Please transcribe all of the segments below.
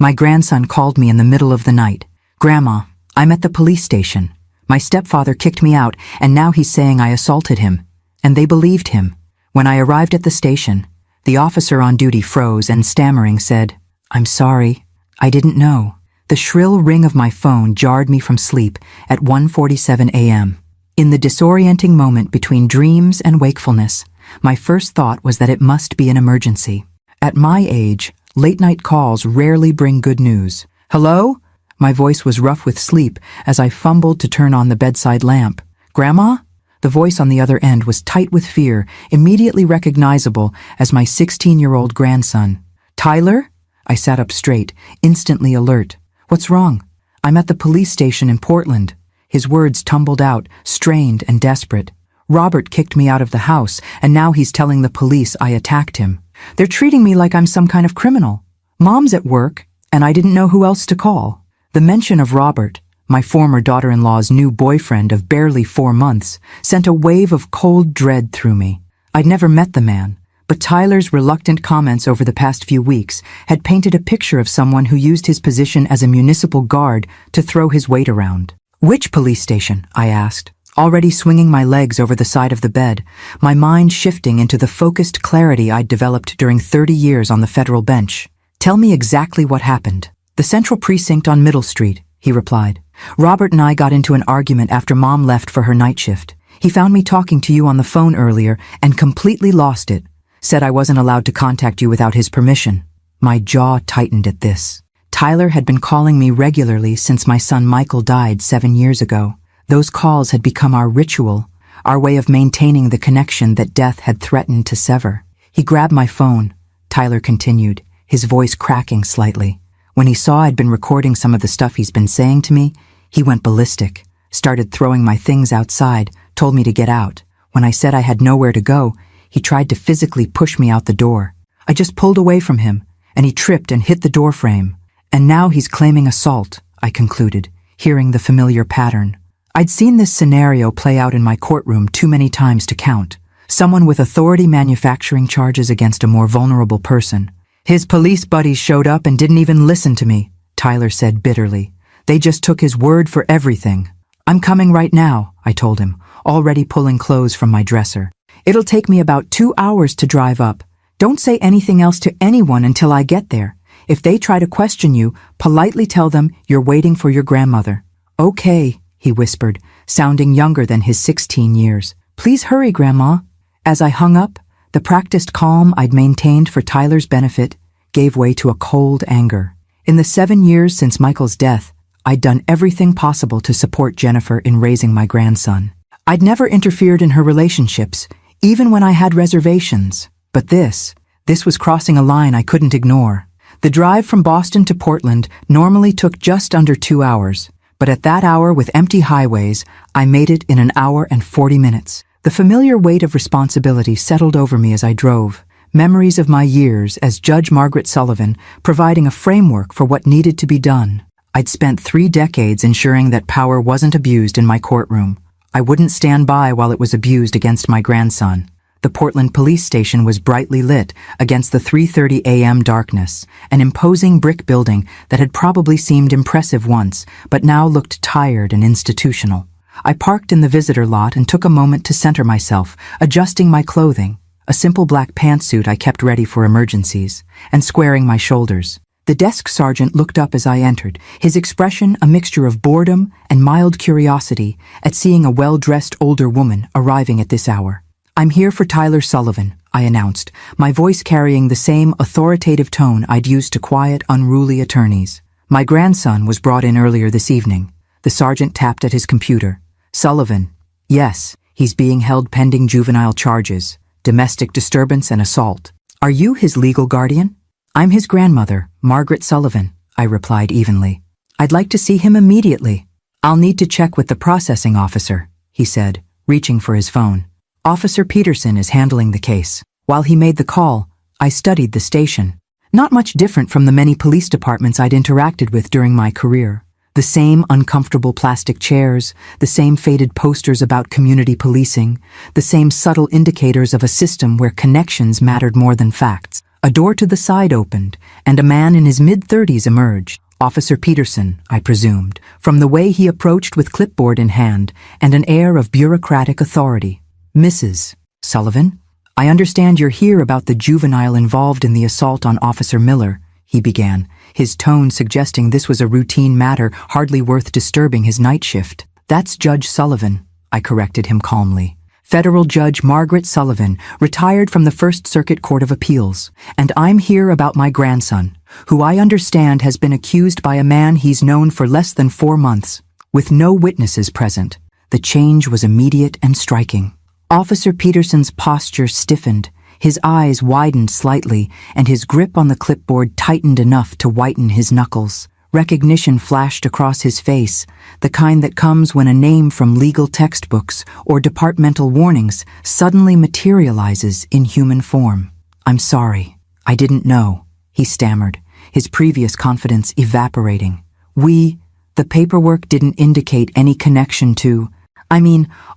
My grandson called me in the middle of the night. "Grandma, I'm at the police station. My stepfather kicked me out, and now he's saying I assaulted him." And they believed him. When I arrived at the station, the officer on duty froze and, stammering, said, "I'm sorry. I didn't know." The shrill ring of my phone jarred me from sleep at 1:47 a.m. In the disorienting moment between dreams and wakefulness, my first thought was that it must be an emergency. At my age, late-night calls rarely bring good news. "Hello?" My voice was rough with sleep as I fumbled to turn on the bedside lamp. "Grandma?" The voice on the other end was tight with fear, immediately recognizable as my 16-year-old grandson. "Tyler?" I sat up straight, instantly alert. "What's wrong?" "I'm at the police station in Portland." His words tumbled out, strained and desperate. "Robert kicked me out of the house, and now he's telling the police I attacked him. They're treating me like I'm some kind of criminal. Mom's at work, and I didn't know who else to call." The mention of Robert, my former daughter-in-law's new boyfriend of barely 4 months, sent a wave of cold dread through me. I'd never met the man, but Tyler's reluctant comments over the past few weeks had painted a picture of someone who used his position as a municipal guard to throw his weight around. "Which police station?" I asked, already swinging my legs over the side of the bed, my mind shifting into the focused clarity I'd developed during 30 years on the federal bench. "Tell me exactly what happened." "The Central Precinct on Middle Street," he replied. "Robert and I got into an argument after Mom left for her night shift. He found me talking to you on the phone earlier and completely lost it. Said I wasn't allowed to contact you without his permission." My jaw tightened at this. Tyler had been calling me regularly since my son Michael died 7 years ago. Those calls had become our ritual, our way of maintaining the connection that death had threatened to sever. "He grabbed my phone," Tyler continued, his voice cracking slightly. "When he saw I'd been recording some of the stuff he's been saying to me, he went ballistic, started throwing my things outside, told me to get out. When I said I had nowhere to go, he tried to physically push me out the door. I just pulled away from him, and he tripped and hit the door frame. And now he's claiming assault," I concluded, hearing the familiar pattern. I'd seen this scenario play out in my courtroom too many times to count. Someone with authority manufacturing charges against a more vulnerable person. "His police buddies showed up and didn't even listen to me," Tyler said bitterly. "They just took his word for everything." "I'm coming right now," I told him, already pulling clothes from my dresser. "It'll take me about 2 hours to drive up. Don't say anything else to anyone until I get there. If they try to question you, politely tell them you're waiting for your grandmother." "Okay," he whispered, sounding younger than his 16 years. "Please hurry, Grandma." As I hung up, the practiced calm I'd maintained for Tyler's benefit gave way to a cold anger. In the 7 years since Michael's death, I'd done everything possible to support Jennifer in raising my grandson. I'd never interfered in her relationships, even when I had reservations. But this was crossing a line I couldn't ignore. The drive from Boston to Portland normally took just under 2 hours, but at that hour with empty highways, I made it in 1 hour and 40 minutes. The familiar weight of responsibility settled over me as I drove, memories of my years as Judge Margaret Sullivan providing a framework for what needed to be done. I'd spent 3 decades ensuring that power wasn't abused in my courtroom. I wouldn't stand by while it was abused against my grandson. The Portland police station was brightly lit against the 3:30 a.m. darkness, an imposing brick building that had probably seemed impressive once, but now looked tired and institutional. I parked in the visitor lot and took a moment to center myself, adjusting my clothing, a simple black pantsuit I kept ready for emergencies, and squaring my shoulders. The desk sergeant looked up as I entered, his expression a mixture of boredom and mild curiosity at seeing a well-dressed older woman arriving at this hour. "I'm here for Tyler Sullivan," I announced, my voice carrying the same authoritative tone I'd used to quiet unruly attorneys. "My grandson was brought in earlier this evening." The sergeant tapped at his computer. "Sullivan. Yes, he's being held pending juvenile charges, domestic disturbance and assault." "Are you his legal guardian?" "I'm his grandmother, Margaret Sullivan," I replied evenly. "I'd like to see him immediately." "I'll need to check with the processing officer," he said, reaching for his phone. "Officer Peterson is handling the case." While he made the call, I studied the station. Not much different from the many police departments I'd interacted with during my career. The same uncomfortable plastic chairs, the same faded posters about community policing, the same subtle indicators of a system where connections mattered more than facts. A door to the side opened, and a man in his mid-30s emerged. Officer Peterson, I presumed, from the way he approached with clipboard in hand and an air of bureaucratic authority. Mrs. Sullivan, I understand you're here about the juvenile involved in the assault on Officer Miller, he began, his tone suggesting this was a routine matter hardly worth disturbing his night shift. That's Judge Sullivan, I corrected him calmly. Federal Judge Margaret Sullivan, retired from the First Circuit Court of Appeals, and I'm here about my grandson, who I understand has been accused by a man he's known for less than 4 months. With no witnesses present, the change was immediate and striking. Officer Peterson's posture stiffened, his eyes widened slightly, and his grip on the clipboard tightened enough to whiten his knuckles. Recognition flashed across his face, the kind that comes when a name from legal textbooks or departmental warnings suddenly materializes in human form. I'm sorry. I didn't know, he stammered, his previous confidence evaporating. The paperwork didn't indicate any connection to...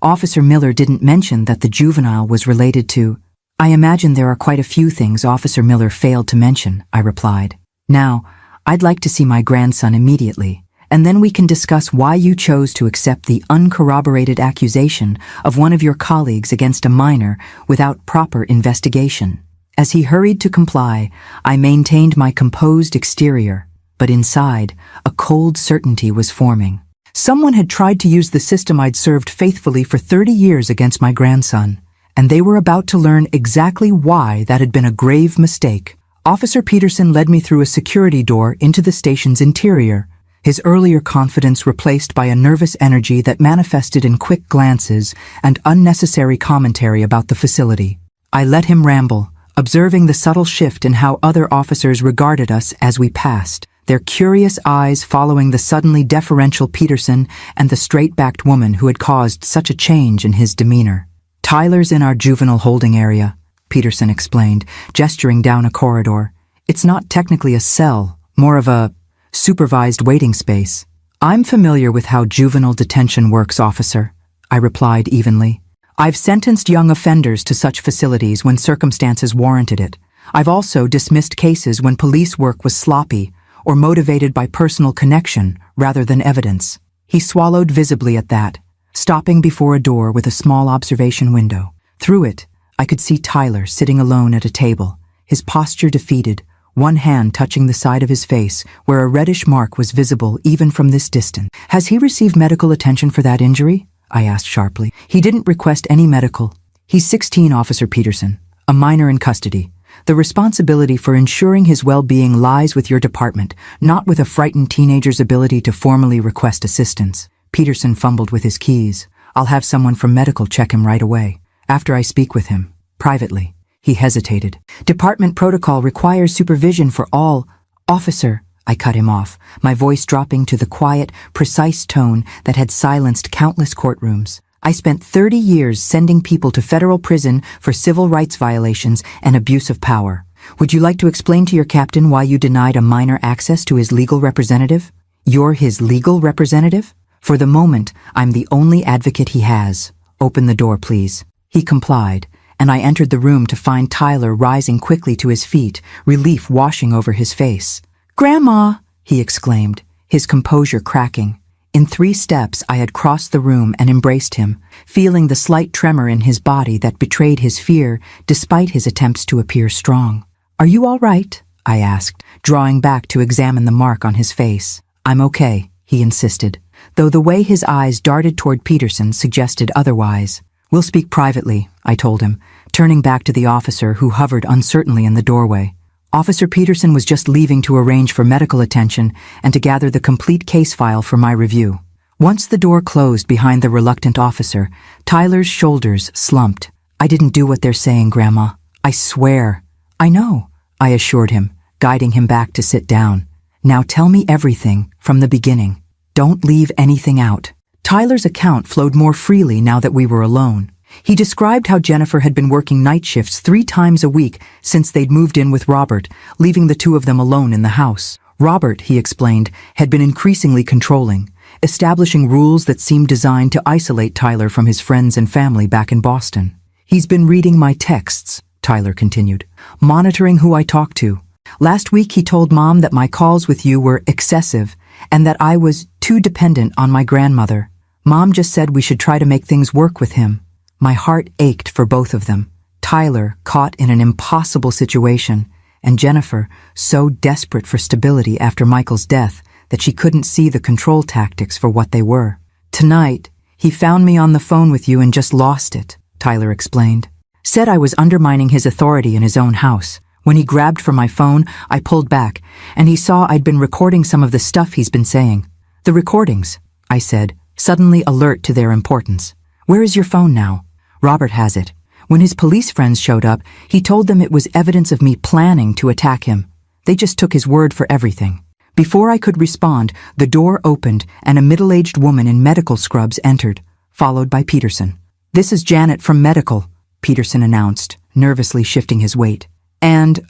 Officer Miller didn't mention that the juvenile was related to... I imagine there are quite a few things Officer Miller failed to mention, I replied. Now, I'd like to see my grandson immediately, and then we can discuss why you chose to accept the uncorroborated accusation of one of your colleagues against a minor without proper investigation. As he hurried to comply, I maintained my composed exterior, but inside, a cold certainty was forming. Someone had tried to use the system I'd served faithfully for 30 years against my grandson, and they were about to learn exactly why that had been a grave mistake. Officer Peterson led me through a security door into the station's interior, his earlier confidence replaced by a nervous energy that manifested in quick glances and unnecessary commentary about the facility. I let him ramble, observing the subtle shift in how other officers regarded us as we passed, their curious eyes following the suddenly deferential Peterson and the straight-backed woman who had caused such a change in his demeanor. Tyler's in our juvenile holding area, Peterson explained, gesturing down a corridor. It's not technically a cell, more of a supervised waiting space. I'm familiar with how juvenile detention works, officer, I replied evenly. I've sentenced young offenders to such facilities when circumstances warranted it. I've also dismissed cases when police work was sloppy or motivated by personal connection rather than evidence. He swallowed visibly at that, stopping before a door with a small observation window. Through it, I could see Tyler sitting alone at a table, his posture defeated, one hand touching the side of his face where a reddish mark was visible even from this distance. Has he received medical attention for that injury? I asked sharply. He didn't request any medical. He's 16, Officer Peterson, a minor in custody. The responsibility for ensuring his well-being lies with your department, not with a frightened teenager's ability to formally request assistance. Peterson fumbled with his keys. I'll have someone from medical check him right away. After I speak with him, privately. He hesitated. Department protocol requires supervision for all. Officer, I cut him off, my voice dropping to the quiet, precise tone that had silenced countless courtrooms. I spent 30 years sending people to federal prison for civil rights violations and abuse of power. Would you like to explain to your captain why you denied a minor access to his legal representative? You're his legal representative? For the moment, I'm the only advocate he has. Open the door, please. He complied, and I entered the room to find Tyler rising quickly to his feet, relief washing over his face. "Grandma!" he exclaimed, his composure cracking. In 3 steps, I had crossed the room and embraced him, feeling the slight tremor in his body that betrayed his fear despite his attempts to appear strong. "Are you all right?" I asked, drawing back to examine the mark on his face. "I'm okay," he insisted, though the way his eyes darted toward Peterson suggested otherwise. "We'll speak privately," I told him, turning back to the officer who hovered uncertainly in the doorway. Officer Peterson was just leaving to arrange for medical attention and to gather the complete case file for my review. Once the door closed behind the reluctant officer, Tyler's shoulders slumped. "I didn't do what they're saying, Grandma. I swear." "I know," I assured him, guiding him back to sit down. "Now tell me everything from the beginning. Don't leave anything out." Tyler's account flowed more freely now that we were alone. He described how Jennifer had been working night shifts 3 times a week since they'd moved in with Robert, leaving the 2 of them alone in the house. Robert, he explained, had been increasingly controlling, establishing rules that seemed designed to isolate Tyler from his friends and family back in Boston. "He's been reading my texts," Tyler continued, monitoring who I talked to. Last week he told Mom that my calls with you were excessive and that I was too dependent on my grandmother. Mom just said we should try to make things work with him. My heart ached for both of them. Tyler, caught in an impossible situation, and Jennifer, so desperate for stability after Michael's death that she couldn't see the control tactics for what they were. Tonight, he found me on the phone with you and just lost it, Tyler explained. Said I was undermining his authority in his own house. When he grabbed for my phone, I pulled back, and he saw I'd been recording some of the stuff he's been saying. The recordings, I said, suddenly alert to their importance. Where is your phone now? Robert has it. When his police friends showed up, he told them it was evidence of me planning to attack him. They just took his word for everything. Before I could respond, the door opened and a middle-aged woman in medical scrubs entered, followed by Peterson. This is Janet from medical, Peterson announced, nervously shifting his weight. And,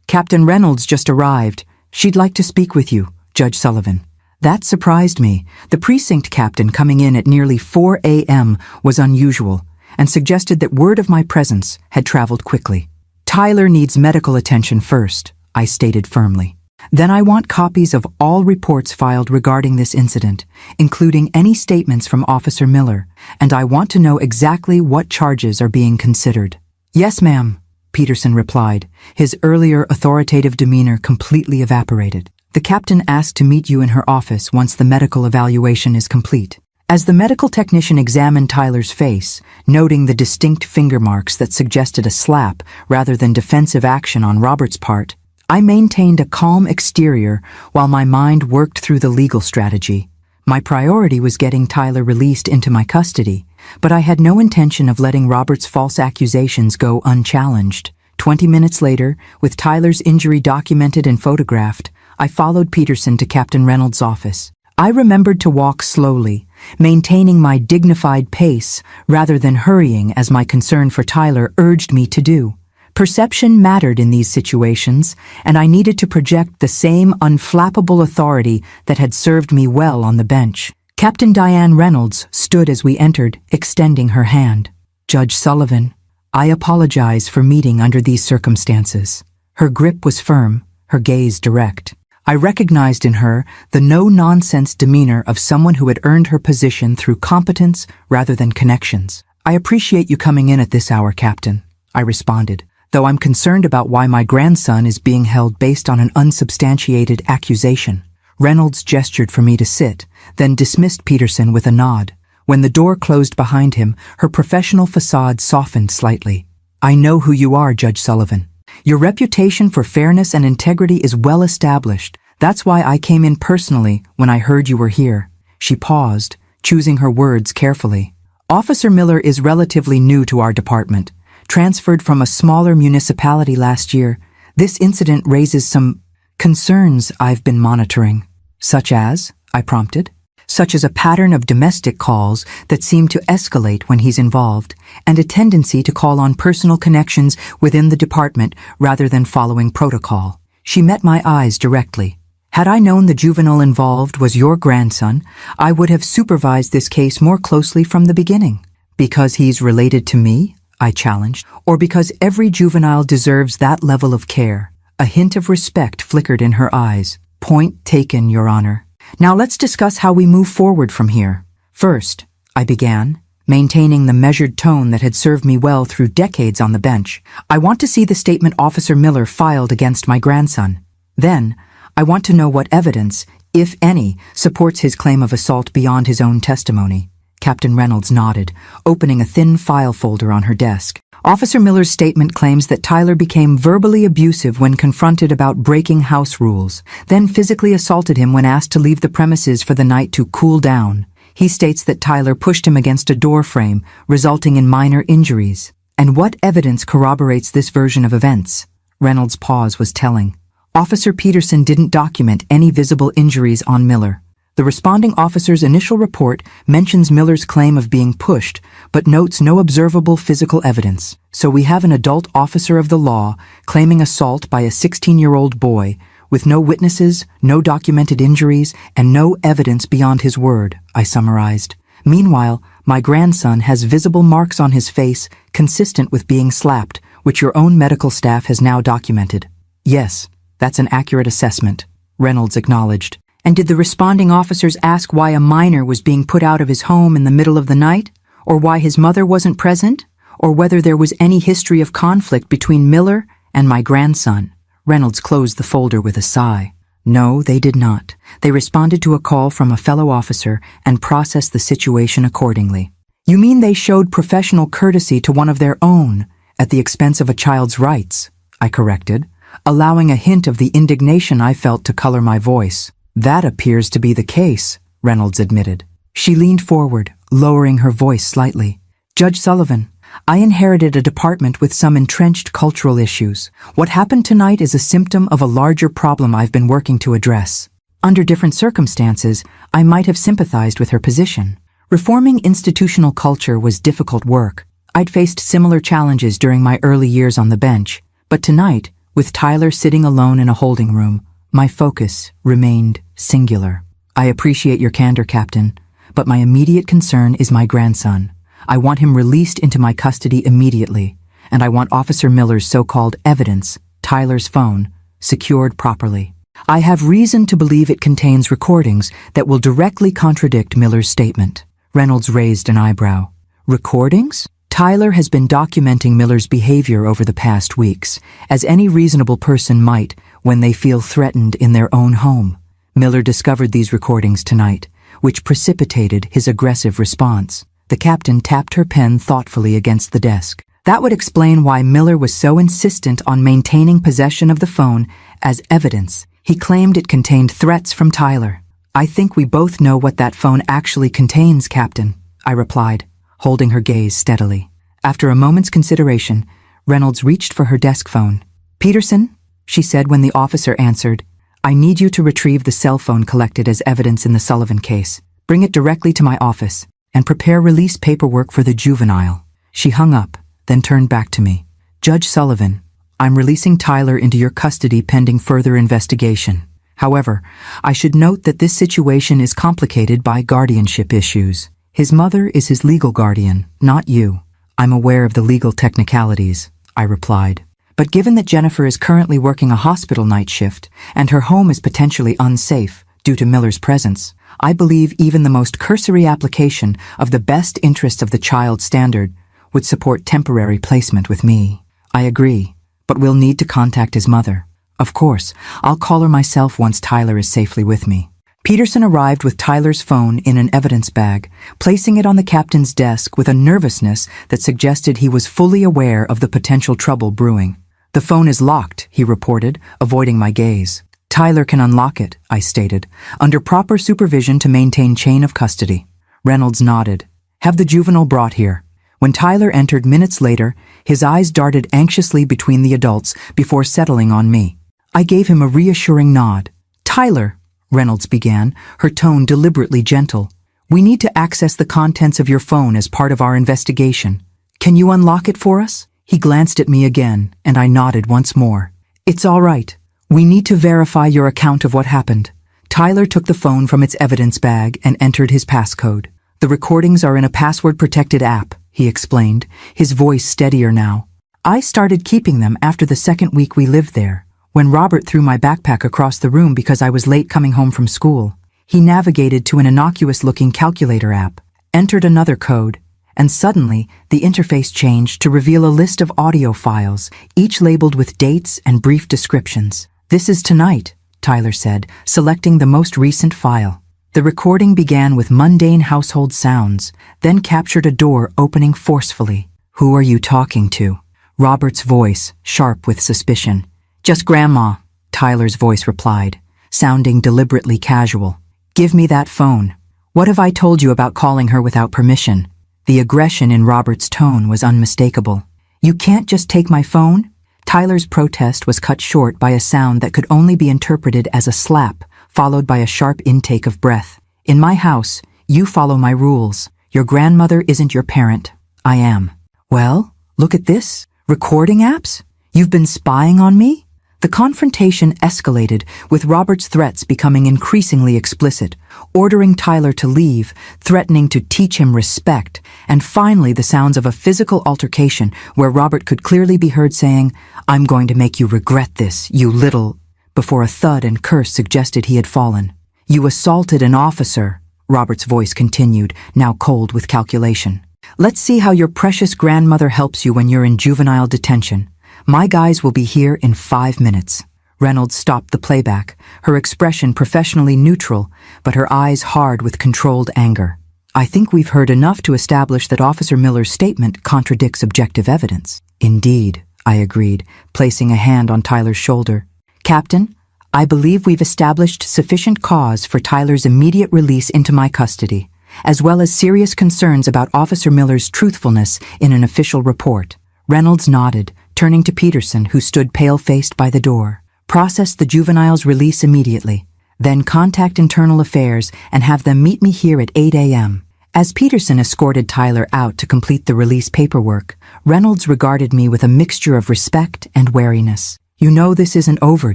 Captain Reynolds just arrived. She'd like to speak with you, Judge Sullivan. That surprised me. The precinct captain coming in at nearly 4 a.m. was unusual and suggested that word of my presence had traveled quickly. Tyler needs medical attention first, I stated firmly. Then I want copies of all reports filed regarding this incident, including any statements from Officer Miller, and I want to know exactly what charges are being considered. Yes, ma'am, Peterson replied, his earlier authoritative demeanor completely evaporated. The captain asked to meet you in her office once the medical evaluation is complete. As the medical technician examined Tyler's face, noting the distinct finger marks that suggested a slap rather than defensive action on Robert's part, I maintained a calm exterior while my mind worked through the legal strategy. My priority was getting Tyler released into my custody, but I had no intention of letting Robert's false accusations go unchallenged. 20 minutes later, with Tyler's injury documented and photographed, I followed Peterson to Captain Reynolds' office. I remembered to walk slowly, maintaining my dignified pace rather than hurrying as my concern for Tyler urged me to do. Perception mattered in these situations, and I needed to project the same unflappable authority that had served me well on the bench. Captain Diane Reynolds stood as we entered, extending her hand. Judge Sullivan, I apologize for meeting under these circumstances. Her grip was firm, her gaze direct. I recognized in her the no-nonsense demeanor of someone who had earned her position through competence rather than connections. I appreciate you coming in at this hour, Captain, I responded, though I'm concerned about why my grandson is being held based on an unsubstantiated accusation. Reynolds gestured for me to sit, then dismissed Peterson with a nod. When the door closed behind him, her professional facade softened slightly. I know who you are, Judge Sullivan. Your reputation for fairness and integrity is well established. That's why I came in personally when I heard you were here. She paused, choosing her words carefully. Officer Miller is relatively new to our department. Transferred from a smaller municipality last year, this incident raises some concerns I've been monitoring. Such as, I prompted, such as a pattern of domestic calls that seem to escalate when he's involved, and a tendency to call on personal connections within the department rather than following protocol. She met my eyes directly. Had I known the juvenile involved was your grandson, I would have supervised this case more closely from the beginning. Because he's related to me? I challenged. Or because every juvenile deserves that level of care? A hint of respect flickered in her eyes. Point taken, Your Honor. Now let's discuss how we move forward from here. First, I began, maintaining the measured tone that had served me well through decades on the bench. I want to see the statement Officer Miller filed against my grandson. Then, I want to know what evidence, if any, supports his claim of assault beyond his own testimony. Captain Reynolds nodded, opening a thin file folder on her desk. Officer Miller's statement claims that Tyler became verbally abusive when confronted about breaking house rules, then physically assaulted him when asked to leave the premises for the night to cool down. He states that Tyler pushed him against a door frame, resulting in minor injuries. And what evidence corroborates this version of events? Reynolds' pause was telling. Officer Peterson didn't document any visible injuries on Miller. The responding officer's initial report mentions Miller's claim of being pushed, but notes no observable physical evidence. So we have an adult officer of the law claiming assault by a 16-year-old boy, with no witnesses, no documented injuries, and no evidence beyond his word, I summarized. Meanwhile, my grandson has visible marks on his face consistent with being slapped, which your own medical staff has now documented. Yes, that's an accurate assessment, Reynolds acknowledged. And did the responding officers ask why a minor was being put out of his home in the middle of the night? Or why his mother wasn't present? Or whether there was any history of conflict between Miller and my grandson? Reynolds closed the folder with a sigh. No, they did not. They responded to a call from a fellow officer and processed the situation accordingly. You mean they showed professional courtesy to one of their own at the expense of a child's rights? I corrected, allowing a hint of the indignation I felt to color my voice. That appears to be the case, Reynolds admitted. She leaned forward, lowering her voice slightly. Judge Sullivan, I inherited a department with some entrenched cultural issues. What happened tonight is a symptom of a larger problem I've been working to address. Under different circumstances, I might have sympathized with her position. Reforming institutional culture was difficult work. I'd faced similar challenges during my early years on the bench, but tonight, with Tyler sitting alone in a holding room, my focus remained singular. I appreciate your candor, Captain, but my immediate concern is my grandson. I want him released into my custody immediately, and I want Officer Miller's so-called evidence, Tyler's phone, secured properly. I have reason to believe it contains recordings that will directly contradict Miller's statement. Reynolds raised an eyebrow. Recordings? Tyler has been documenting Miller's behavior over the past weeks, as any reasonable person might when they feel threatened in their own home. Miller discovered these recordings tonight, which precipitated his aggressive response. The captain tapped her pen thoughtfully against the desk. That would explain why Miller was so insistent on maintaining possession of the phone as evidence. He claimed it contained threats from Tyler. I think we both know what that phone actually contains, Captain, I replied, holding her gaze steadily. After a moment's consideration, Reynolds reached for her desk phone. Peterson, she said when the officer answered, I need you to retrieve the cell phone collected as evidence in the Sullivan case. Bring it directly to my office and prepare release paperwork for the juvenile. She hung up, then turned back to me. Judge Sullivan, I'm releasing Tyler into your custody pending further investigation. However, I should note that this situation is complicated by guardianship issues. His mother is his legal guardian, not you. I'm aware of the legal technicalities, I replied. But given that Jennifer is currently working a hospital night shift and her home is potentially unsafe due to Miller's presence, I believe even the most cursory application of the best interests of the child standard would support temporary placement with me. I agree, but we'll need to contact his mother. Of course, I'll call her myself once Tyler is safely with me. Peterson arrived with Tyler's phone in an evidence bag, placing it on the captain's desk with a nervousness that suggested he was fully aware of the potential trouble brewing. The phone is locked, he reported, avoiding my gaze. Tyler can unlock it, I stated, under proper supervision to maintain chain of custody. Reynolds nodded. Have the juvenile brought here. When Tyler entered minutes later, his eyes darted anxiously between the adults before settling on me. I gave him a reassuring nod. Tyler, Reynolds began, her tone deliberately gentle. We need to access the contents of your phone as part of our investigation. Can you unlock it for us? He glanced at me again, and I nodded once more. It's all right. We need to verify your account of what happened. Tyler took the phone from its evidence bag and entered his passcode. The recordings are in a password-protected app, he explained, his voice steadier now. I started keeping them after the second week we lived there, when Robert threw my backpack across the room because I was late coming home from school. He navigated to an innocuous-looking calculator app, entered another code, and suddenly the interface changed to reveal a list of audio files, each labeled with dates and brief descriptions. This is tonight, Tyler said, selecting the most recent file. The recording began with mundane household sounds, then captured a door opening forcefully. Who are you talking to? Robert's voice, sharp with suspicion. Just Grandma, Tyler's voice replied, sounding deliberately casual. Give me that phone. What have I told you about calling her without permission? The aggression in Robert's tone was unmistakable. You can't just take my phone? Tyler's protest was cut short by a sound that could only be interpreted as a slap, followed by a sharp intake of breath. In my house, you follow my rules. Your grandmother isn't your parent. I am. Well, look at this. Recording apps? You've been spying on me? The confrontation escalated, with Robert's threats becoming increasingly explicit. ordering Tyler to leave, threatening to teach him respect, and finally the sounds of a physical altercation where Robert could clearly be heard saying, "I'm going to make you regret this, you little," before a thud and curse suggested he had fallen. "You assaulted an officer," Robert's voice continued, now cold with calculation. "Let's see how your precious grandmother helps you when you're in juvenile detention. My guys will be here in 5 minutes." Reynolds stopped the playback, her expression professionally neutral, but her eyes hard with controlled anger. "I think we've heard enough to establish that Officer Miller's statement contradicts objective evidence." "Indeed," I agreed, placing a hand on Tyler's shoulder. "Captain, I believe we've established sufficient cause for Tyler's immediate release into my custody, as well as serious concerns about Officer Miller's truthfulness in an official report." Reynolds nodded, turning to Peterson, who stood pale-faced by the door. "Process the juvenile's release immediately, then contact Internal Affairs and have them meet me here at 8 a.m. As Peterson escorted Tyler out to complete the release paperwork, Reynolds regarded me with a mixture of respect and wariness. "You know this isn't over,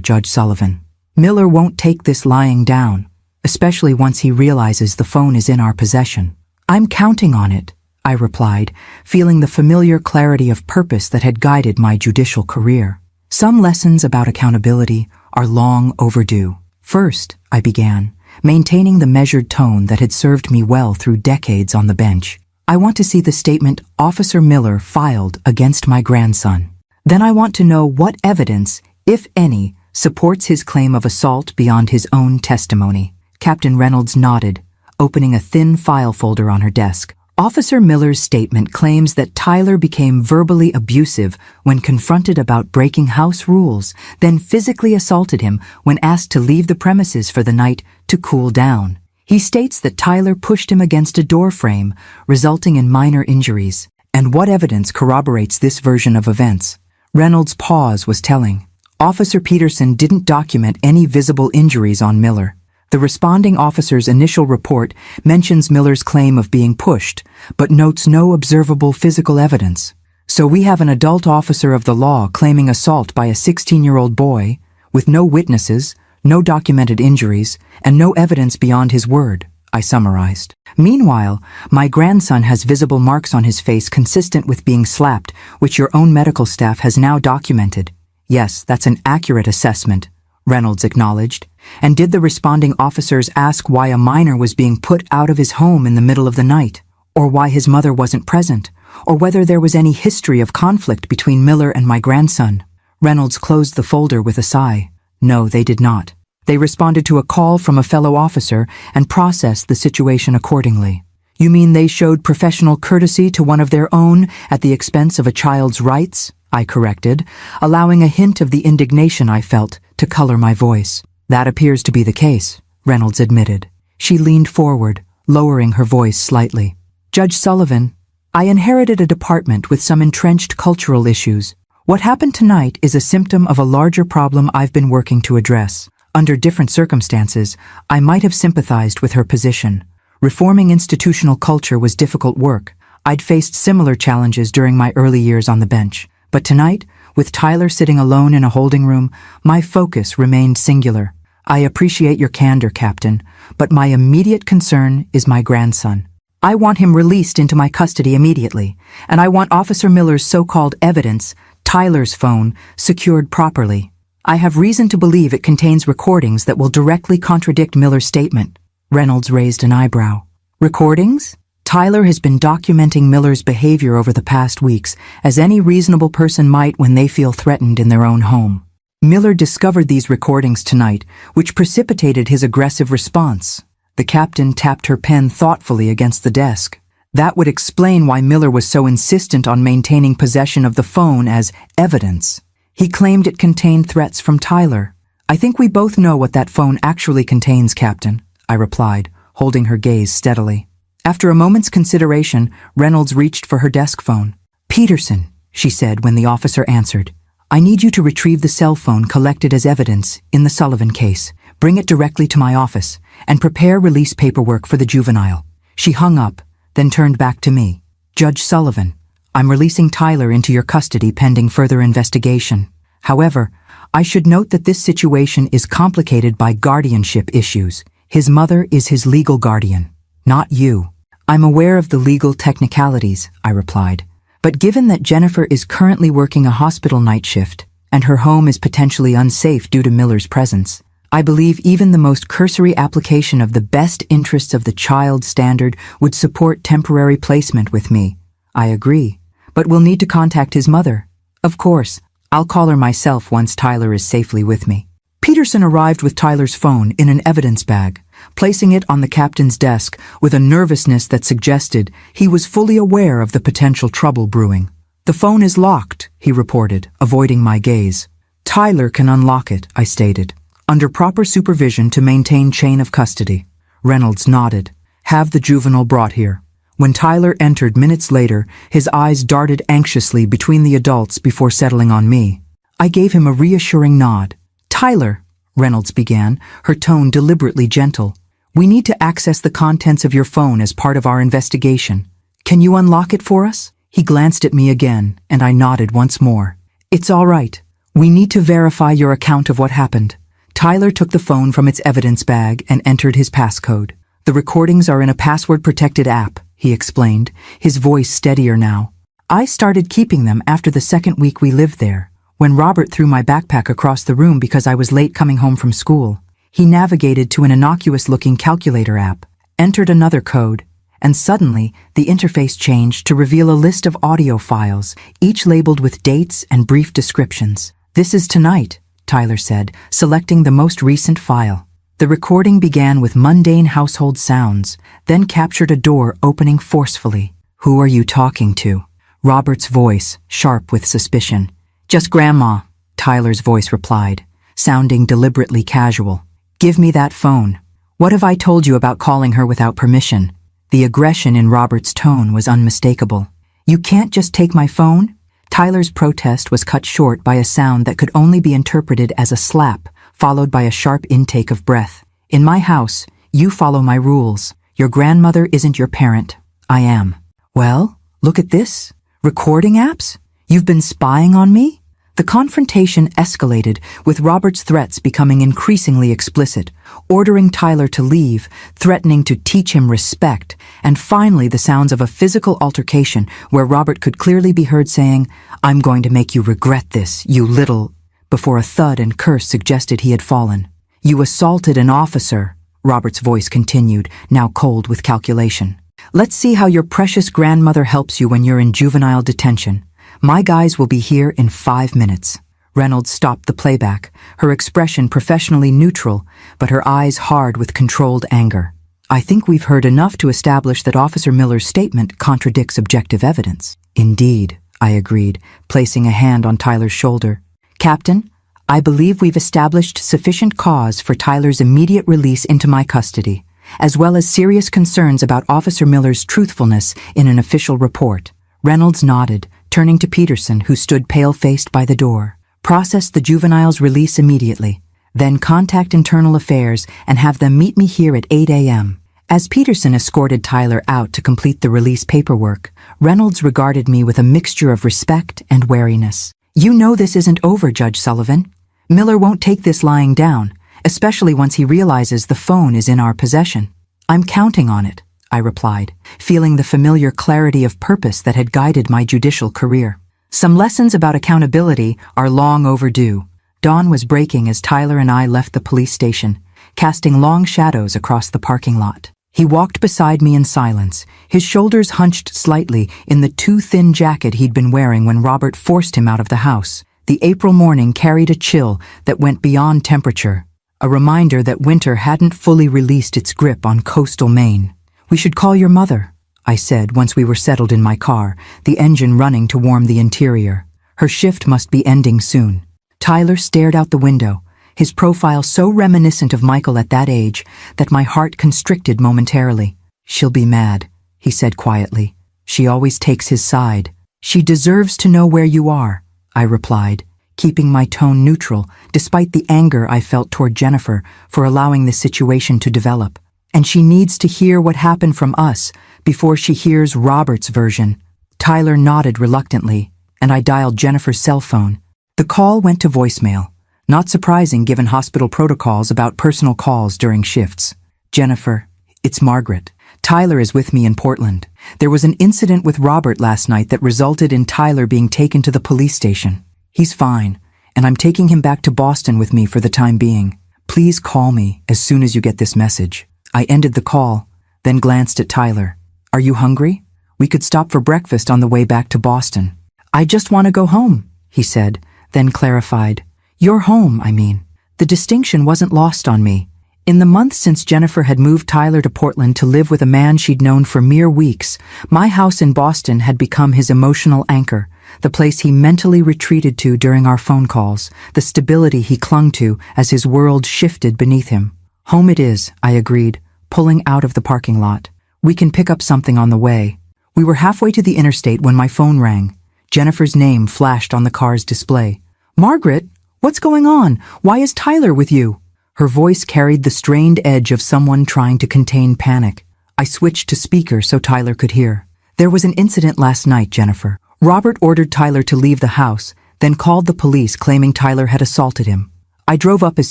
Judge Sullivan. Miller won't take this lying down, especially once he realizes the phone is in our possession." "I'm counting on it," I replied, feeling the familiar clarity of purpose that had guided my judicial career. "Some lessons about accountability are long overdue." "First," I began, maintaining the measured tone that had served me well through decades on the bench, "I want to see the statement Officer Miller filed against my grandson. Then I want to know what evidence, if any, supports his claim of assault beyond his own testimony." Captain Reynolds nodded, opening a thin file folder on her desk. "Officer Miller's statement claims that Tyler became verbally abusive when confronted about breaking house rules, then physically assaulted him when asked to leave the premises for the night to cool down. He states that Tyler pushed him against a door frame, resulting in minor injuries. And what evidence corroborates this version of events?" Reynolds' pause was telling. Officer Peterson didn't document any visible injuries on Miller. The responding officer's initial report mentions Miller's claim of being pushed, but notes no observable physical evidence. So we have an adult officer of the law claiming assault by a 16-year-old boy, with no witnesses, no documented injuries, and no evidence beyond his word, I summarized. "Meanwhile, my grandson has visible marks on his face consistent with being slapped, which your own medical staff has now documented." "Yes, that's an accurate assessment," Reynolds acknowledged. "And did the responding officers ask why a minor was being put out of his home in the middle of the night, or why his mother wasn't present, or whether there was any history of conflict between Miller and my grandson?" Reynolds closed the folder with a sigh. "No, they did not. They responded to a call from a fellow officer and processed the situation accordingly." "You mean they showed professional courtesy to one of their own at the expense of a child's rights?" I corrected, allowing a hint of the indignation I felt to color my voice. "That appears to be the case," Reynolds admitted. She leaned forward, lowering her voice slightly. "Judge Sullivan, I inherited a department with some entrenched cultural issues. What happened tonight is a symptom of a larger problem I've been working to address. Under different circumstances, I might have sympathized with her position. Reforming institutional culture was difficult work. I'd faced similar challenges during my early years on the bench. But tonight, with Tyler sitting alone in a holding room, my focus remained singular. I appreciate your candor, Captain, but my immediate concern is my grandson. I want him released into my custody immediately, and I want Officer Miller's so-called evidence, Tyler's phone, secured properly. I have reason to believe it contains recordings that will directly contradict Miller's statement." Reynolds raised an eyebrow. "Recordings? Tyler has been documenting Miller's behavior over the past weeks, as any reasonable person might when they feel threatened in their own home. Miller discovered these recordings tonight, which precipitated his aggressive response." The captain tapped her pen thoughtfully against the desk. "That would explain why Miller was so insistent on maintaining possession of the phone as evidence. He claimed it contained threats from Tyler. I think we both know what that phone actually contains, Captain," I replied, holding her gaze steadily. After a moment's consideration, Reynolds reached for her desk phone. "Peterson," she said when the officer answered, "I need you to retrieve the cell phone collected as evidence in the Sullivan case. Bring it directly to my office, and prepare release paperwork for the juvenile." She hung up, then turned back to me. "Judge Sullivan, I'm releasing Tyler into your custody pending further investigation. However, I should note that this situation is complicated by guardianship issues. His mother is his legal guardian, not you. I'm aware of the legal technicalities, I replied. But given that Jennifer is currently working a hospital night shift, and her home is potentially unsafe due to Miller's presence, I believe even the most cursory application of the best interests of the child standard would support temporary placement with me. I agree, but we'll need to contact his mother. Of course, I'll call her myself once Tyler is safely with me. Peterson arrived with Tyler's phone in an evidence bag, placing it on the captain's desk with a nervousness that suggested he was fully aware of the potential trouble brewing. The phone is locked, he reported, avoiding my gaze. Tyler can unlock it, I stated, under proper supervision to maintain chain of custody. Reynolds nodded. Have the juvenile brought here. When Tyler entered minutes later, his eyes darted anxiously between the adults before settling on me. I gave him a reassuring nod. Tyler, Reynolds began, her tone deliberately gentle. We need to access the contents of your phone as part of our investigation. Can you unlock it for us? He glanced at me again, and I nodded once more. It's all right. We need to verify your account of what happened. Tyler took the phone from its evidence bag and entered his passcode. The recordings are in a password-protected app, he explained, his voice steadier now. I started keeping them after the second week we lived there, when Robert threw my backpack across the room because I was late coming home from school. He navigated to an innocuous-looking calculator app, entered another code, and suddenly the interface changed to reveal a list of audio files, each labeled with dates and brief descriptions. This is tonight, Tyler said, selecting the most recent file. The recording began with mundane household sounds, then captured a door opening forcefully. Who are you talking to? Robert's voice, sharp with suspicion. Just Grandma, Tyler's voice replied, sounding deliberately casual. Give me that phone. What have I told you about calling her without permission? The aggression in Robert's tone was unmistakable. You can't just take my phone? Tyler's protest was cut short by a sound that could only be interpreted as a slap, followed by a sharp intake of breath. In my house, you follow my rules. Your grandmother isn't your parent. I am. Well, look at this. Recording apps? You've been spying on me? The confrontation escalated, with Robert's threats becoming increasingly explicit, ordering Tyler to leave, threatening to teach him respect, and finally the sounds of a physical altercation where Robert could clearly be heard saying, "I'm going to make you regret this, you little," before a thud and curse suggested he had fallen. You assaulted an officer, Robert's voice continued, now cold with calculation. Let's see how your precious grandmother helps you when you're in juvenile detention. My guys will be here in 5 minutes. Reynolds stopped the playback, her expression professionally neutral, but her eyes hard with controlled anger. I think we've heard enough to establish that Officer Miller's statement contradicts objective evidence. Indeed, I agreed, placing a hand on Tyler's shoulder. Captain, I believe we've established sufficient cause for Tyler's immediate release into my custody, as well as serious concerns about Officer Miller's truthfulness in an official report. Reynolds nodded, turning to Peterson, who stood pale-faced by the door. Process the juvenile's release immediately, then contact Internal Affairs and have them meet me here at 8 a.m. As Peterson escorted Tyler out to complete the release paperwork, Reynolds regarded me with a mixture of respect and wariness. You know this isn't over, Judge Sullivan. Miller won't take this lying down, especially once he realizes the phone is in our possession. I'm counting on it, I replied, feeling the familiar clarity of purpose that had guided my judicial career. Some lessons about accountability are long overdue. Dawn was breaking as Tyler and I left the police station, casting long shadows across the parking lot. He walked beside me in silence, his shoulders hunched slightly in the too-thin jacket he'd been wearing when Robert forced him out of the house. The April morning carried a chill that went beyond temperature, a reminder that winter hadn't fully released its grip on coastal Maine. We should call your mother, I said once we were settled in my car, the engine running to warm the interior. Her shift must be ending soon. Tyler stared out the window, his profile so reminiscent of Michael at that age that my heart constricted momentarily. She'll be mad, he said quietly. She always takes his side. She deserves to know where you are, I replied, keeping my tone neutral despite the anger I felt toward Jennifer for allowing the situation to develop. And she needs to hear what happened from us before she hears Robert's version. Tyler nodded reluctantly, and I dialed Jennifer's cell phone. The call went to voicemail, not surprising given hospital protocols about personal calls during shifts. Jennifer, it's Margaret. Tyler is with me in Portland. There was an incident with Robert last night that resulted in Tyler being taken to the police station. He's fine, and I'm taking him back to Boston with me for the time being. Please call me as soon as you get this message. I ended the call, then glanced at Tyler. Are you hungry? We could stop for breakfast on the way back to Boston. I just want to go home, he said, then clarified. Your home, I mean. The distinction wasn't lost on me. In the months since Jennifer had moved Tyler to Portland to live with a man she'd known for mere weeks, my house in Boston had become his emotional anchor, the place he mentally retreated to during our phone calls, the stability he clung to as his world shifted beneath him. Home it is, I agreed, pulling out of the parking lot. We can pick up something on the way. We were halfway to the interstate when my phone rang. Jennifer's name flashed on the car's display. Margaret, what's going on? Why is Tyler with you? Her voice carried the strained edge of someone trying to contain panic. I switched to speaker so Tyler could hear. There was an incident last night, Jennifer. Robert ordered Tyler to leave the house, then called the police claiming Tyler had assaulted him. I drove up as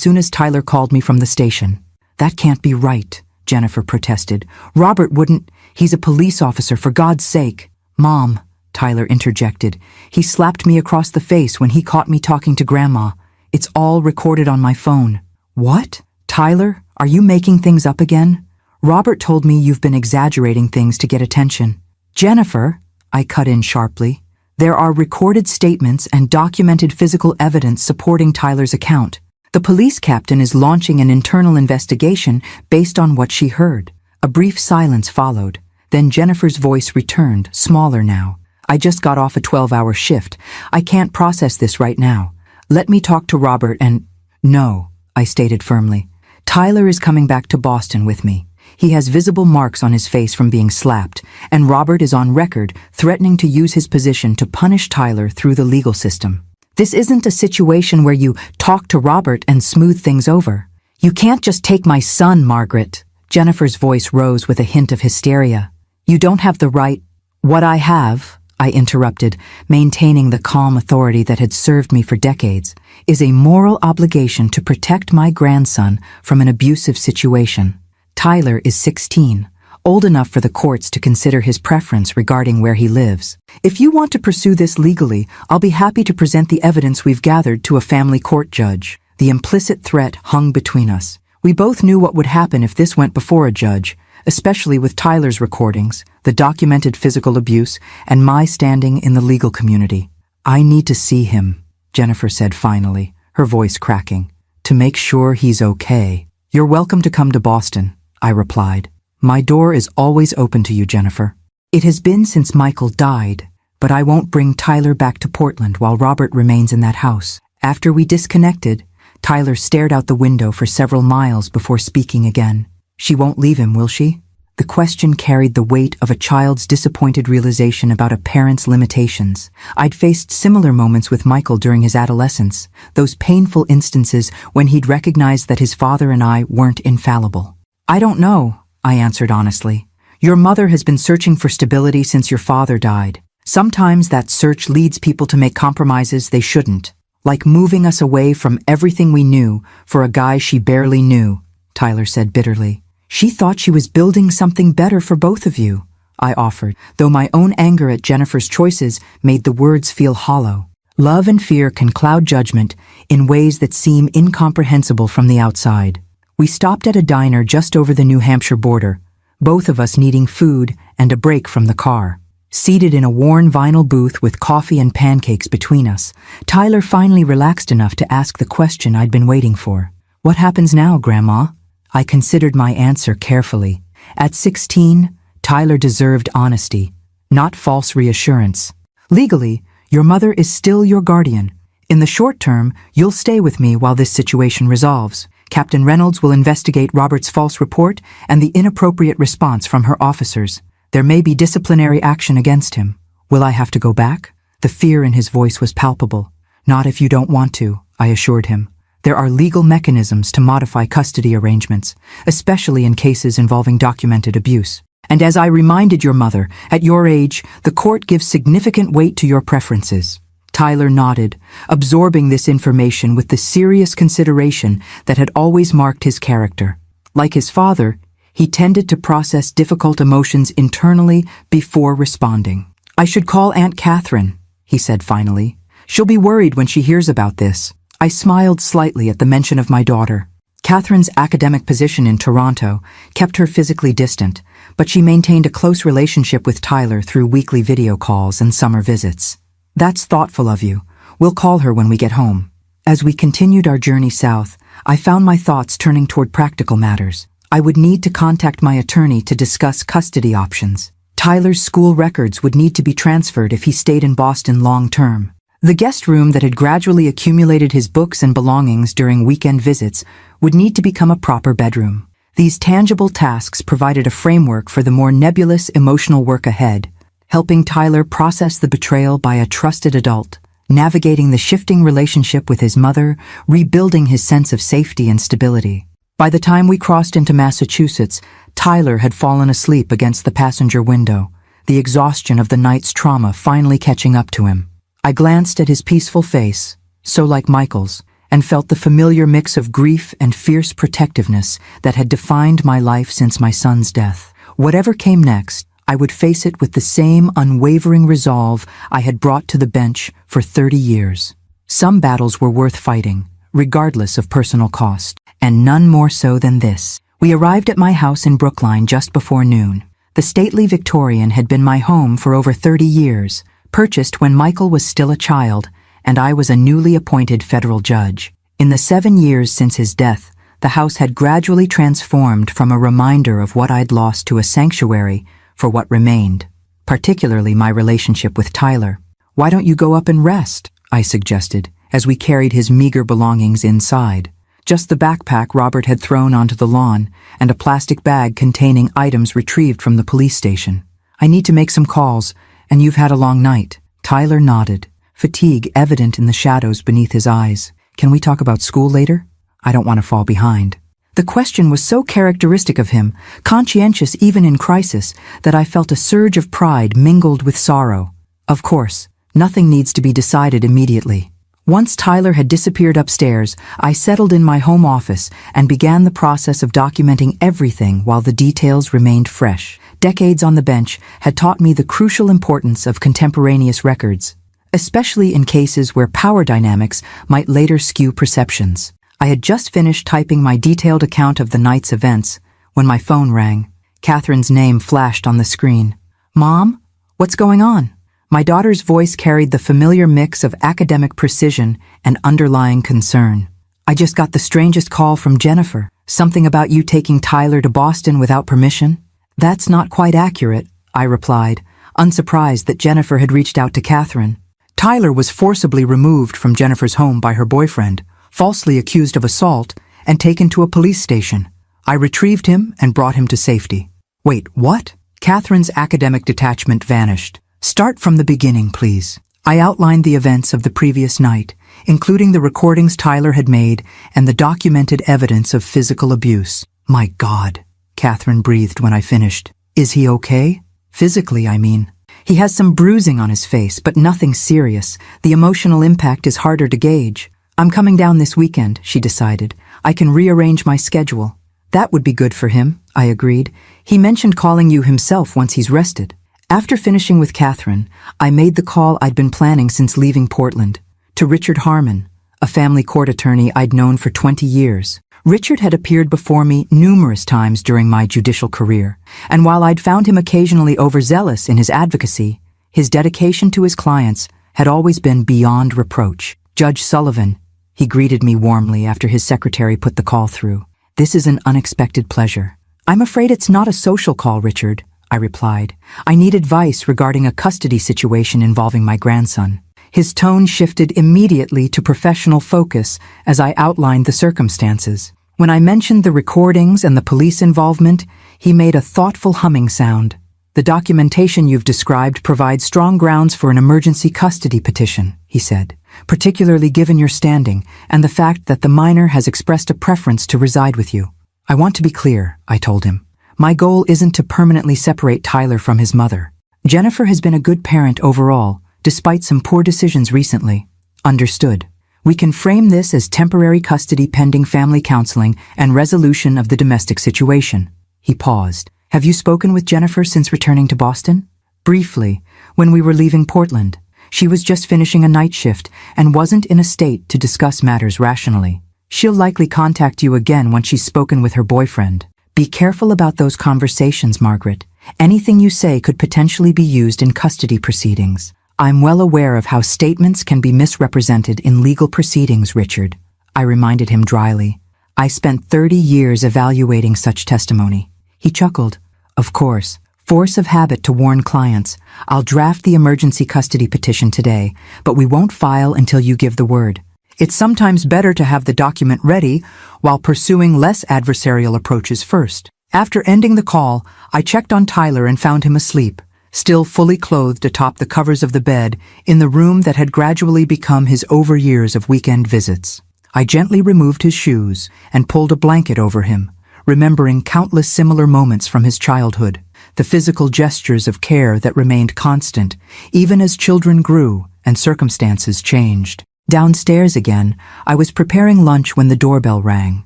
soon as Tyler called me from the station. That can't be right, Jennifer protested. Robert wouldn't. He's a police officer, for God's sake. Mom, Tyler interjected. He slapped me across the face when he caught me talking to Grandma. It's all recorded on my phone. What? Tyler, are you making things up again? Robert told me you've been exaggerating things to get attention. Jennifer, I cut in sharply, there are recorded statements and documented physical evidence supporting Tyler's account. The police captain is launching an internal investigation based on what she heard. A brief silence followed. Then Jennifer's voice returned, smaller now. I just got off a 12-hour shift. I can't process this right now. Let me talk to Robert and... No, I stated firmly. Tyler is coming back to Boston with me. He has visible marks on his face from being slapped, and Robert is on record threatening to use his position to punish Tyler through the legal system. This isn't a situation where you talk to Robert and smooth things over. You can't just take my son, Margaret. Jennifer's voice rose with a hint of hysteria. You don't have the right... What I have, I interrupted, maintaining the calm authority that had served me for decades, is a moral obligation to protect my grandson from an abusive situation. Tyler is 16, old enough for the courts to consider his preference regarding where he lives. If you want to pursue this legally, I'll be happy to present the evidence we've gathered to a family court judge. The implicit threat hung between us. We both knew what would happen if this went before a judge, especially with Tyler's recordings, the documented physical abuse, and my standing in the legal community. I need to see him, Jennifer said finally, her voice cracking, to make sure he's okay. You're welcome to come to Boston, I replied. My door is always open to you, Jennifer. It has been since Michael died, but I won't bring Tyler back to Portland while Robert remains in that house. After we disconnected, Tyler stared out the window for several miles before speaking again. She won't leave him, will she? The question carried the weight of a child's disappointed realization about a parent's limitations. I'd faced similar moments with Michael during his adolescence, those painful instances when he'd recognized that his father and I weren't infallible. I don't know, I answered honestly. Your mother has been searching for stability since your father died. Sometimes that search leads people to make compromises they shouldn't, like moving us away from everything we knew for a guy she barely knew, Tyler said bitterly. She thought she was building something better for both of you, I offered, though my own anger at Jennifer's choices made the words feel hollow. Love and fear can cloud judgment in ways that seem incomprehensible from the outside. We stopped at a diner just over the New Hampshire border, both of us needing food and a break from the car. Seated in a worn vinyl booth with coffee and pancakes between us, Tyler finally relaxed enough to ask the question I'd been waiting for. What happens now, Grandma? I considered my answer carefully. At 16, Tyler deserved honesty, not false reassurance. Legally, your mother is still your guardian. In the short term, you'll stay with me while this situation resolves. Captain Reynolds will investigate Robert's false report and the inappropriate response from her officers. There may be disciplinary action against him. Will I have to go back? The fear in his voice was palpable. Not if you don't want to, I assured him. There are legal mechanisms to modify custody arrangements, especially in cases involving documented abuse. And as I reminded your mother, at your age, the court gives significant weight to your preferences. Tyler nodded, absorbing this information with the serious consideration that had always marked his character. Like his father, He tended to process difficult emotions internally before responding. "I should call Aunt Catherine," he said finally. "She'll be worried when she hears about this." I smiled slightly at the mention of my daughter. Catherine's academic position in Toronto kept her physically distant, but she maintained a close relationship with Tyler through weekly video calls and summer visits. "That's thoughtful of you. We'll call her when we get home." As we continued our journey south, I found my thoughts turning toward practical matters. I would need to contact my attorney to discuss custody options. Tyler's school records would need to be transferred if he stayed in Boston long-term. The guest room that had gradually accumulated his books and belongings during weekend visits would need to become a proper bedroom. These tangible tasks provided a framework for the more nebulous emotional work ahead, helping Tyler process the betrayal by a trusted adult, navigating the shifting relationship with his mother, rebuilding his sense of safety and stability. By the time we crossed into Massachusetts, Tyler had fallen asleep against the passenger window, the exhaustion of the night's trauma finally catching up to him. I glanced at his peaceful face, so like Michael's, and felt the familiar mix of grief and fierce protectiveness that had defined my life since my son's death. Whatever came next, I would face it with the same unwavering resolve I had brought to the bench for 30 years. Some battles were worth fighting, regardless of personal cost, and none more so than this. We arrived at my house in Brookline just before noon. The stately Victorian had been my home for over 30 years, purchased when Michael was still a child, and I was a newly appointed federal judge. In the 7 years since his death, the house had gradually transformed from a reminder of what I'd lost to a sanctuary for what remained, particularly my relationship with Tyler. "Why don't you go up and rest?" I suggested, as we carried his meager belongings inside. Just the backpack Robert had thrown onto the lawn, and a plastic bag containing items retrieved from the police station. "I need to make some calls, and you've had a long night." Tyler nodded, fatigue evident in the shadows beneath his eyes. "Can we talk about school later? I don't want to fall behind." The question was so characteristic of him, conscientious even in crisis, that I felt a surge of pride mingled with sorrow. Of course, nothing needs to be decided immediately. Once Tyler had disappeared upstairs, I settled in my home office and began the process of documenting everything while the details remained fresh. Decades on the bench had taught me the crucial importance of contemporaneous records, especially in cases where power dynamics might later skew perceptions. I had just finished typing my detailed account of the night's events when my phone rang. Catherine's name flashed on the screen. "Mom, what's going on?" My daughter's voice carried the familiar mix of academic precision and underlying concern. "I just got the strangest call from Jennifer. Something about you taking Tyler to Boston without permission?" "That's not quite accurate," I replied, unsurprised that Jennifer had reached out to Catherine. Tyler was forcibly removed from Jennifer's home by her boyfriend, falsely accused of assault, and taken to a police station. I retrieved him and brought him to safety. "Wait, what?" Catherine's academic detachment vanished. "Start from the beginning, please." I outlined the events of the previous night, including the recordings Tyler had made and the documented evidence of physical abuse. "My God," Catherine breathed when I finished. "Is he okay? Physically, I mean." "He has some bruising on his face, but nothing serious. The emotional impact is harder to gauge." "I'm coming down this weekend," she decided. "I can rearrange my schedule." "That would be good for him," I agreed. "He mentioned calling you himself once he's rested." After finishing with Catherine, I made the call I'd been planning since leaving Portland, to Richard Harmon, a family court attorney I'd known for 20 years. Richard had appeared before me numerous times during my judicial career, and while I'd found him occasionally overzealous in his advocacy, his dedication to his clients had always been beyond reproach. "Judge Sullivan," he greeted me warmly after his secretary put the call through. "This is an unexpected pleasure." "I'm afraid it's not a social call, Richard," I replied. "I need advice regarding a custody situation involving my grandson." His tone shifted immediately to professional focus as I outlined the circumstances. When I mentioned the recordings and the police involvement, he made a thoughtful humming sound. "The documentation you've described provides strong grounds for an emergency custody petition," he said, "particularly given your standing and the fact that the minor has expressed a preference to reside with you." "I want to be clear," I told him. "My goal isn't to permanently separate Tyler from his mother. Jennifer has been a good parent overall, despite some poor decisions recently." "Understood. We can frame this as temporary custody pending family counseling and resolution of the domestic situation," He paused. Have you spoken with Jennifer since returning to Boston? Briefly, when we were leaving Portland. She was just finishing a night shift and wasn't in a state to discuss matters rationally. She'll likely contact you again once she's spoken with her boyfriend. Be careful about those conversations, Margaret. Anything you say could potentially be used in custody proceedings. I'm well aware of how statements can be misrepresented in legal proceedings, Richard. I reminded him dryly. I spent 30 years evaluating such testimony. He chuckled. Of course. Force of habit to warn clients. I'll draft the emergency custody petition today, but we won't file until you give the word. It's sometimes better to have the document ready while pursuing less adversarial approaches first. After ending the call, I checked on Tyler and found him asleep, still fully clothed atop the covers of the bed in the room that had gradually become his over years of weekend visits. I gently removed his shoes and pulled a blanket over him, remembering countless similar moments from his childhood, the physical gestures of care that remained constant, even as children grew and circumstances changed. Downstairs again, I was preparing lunch when the doorbell rang.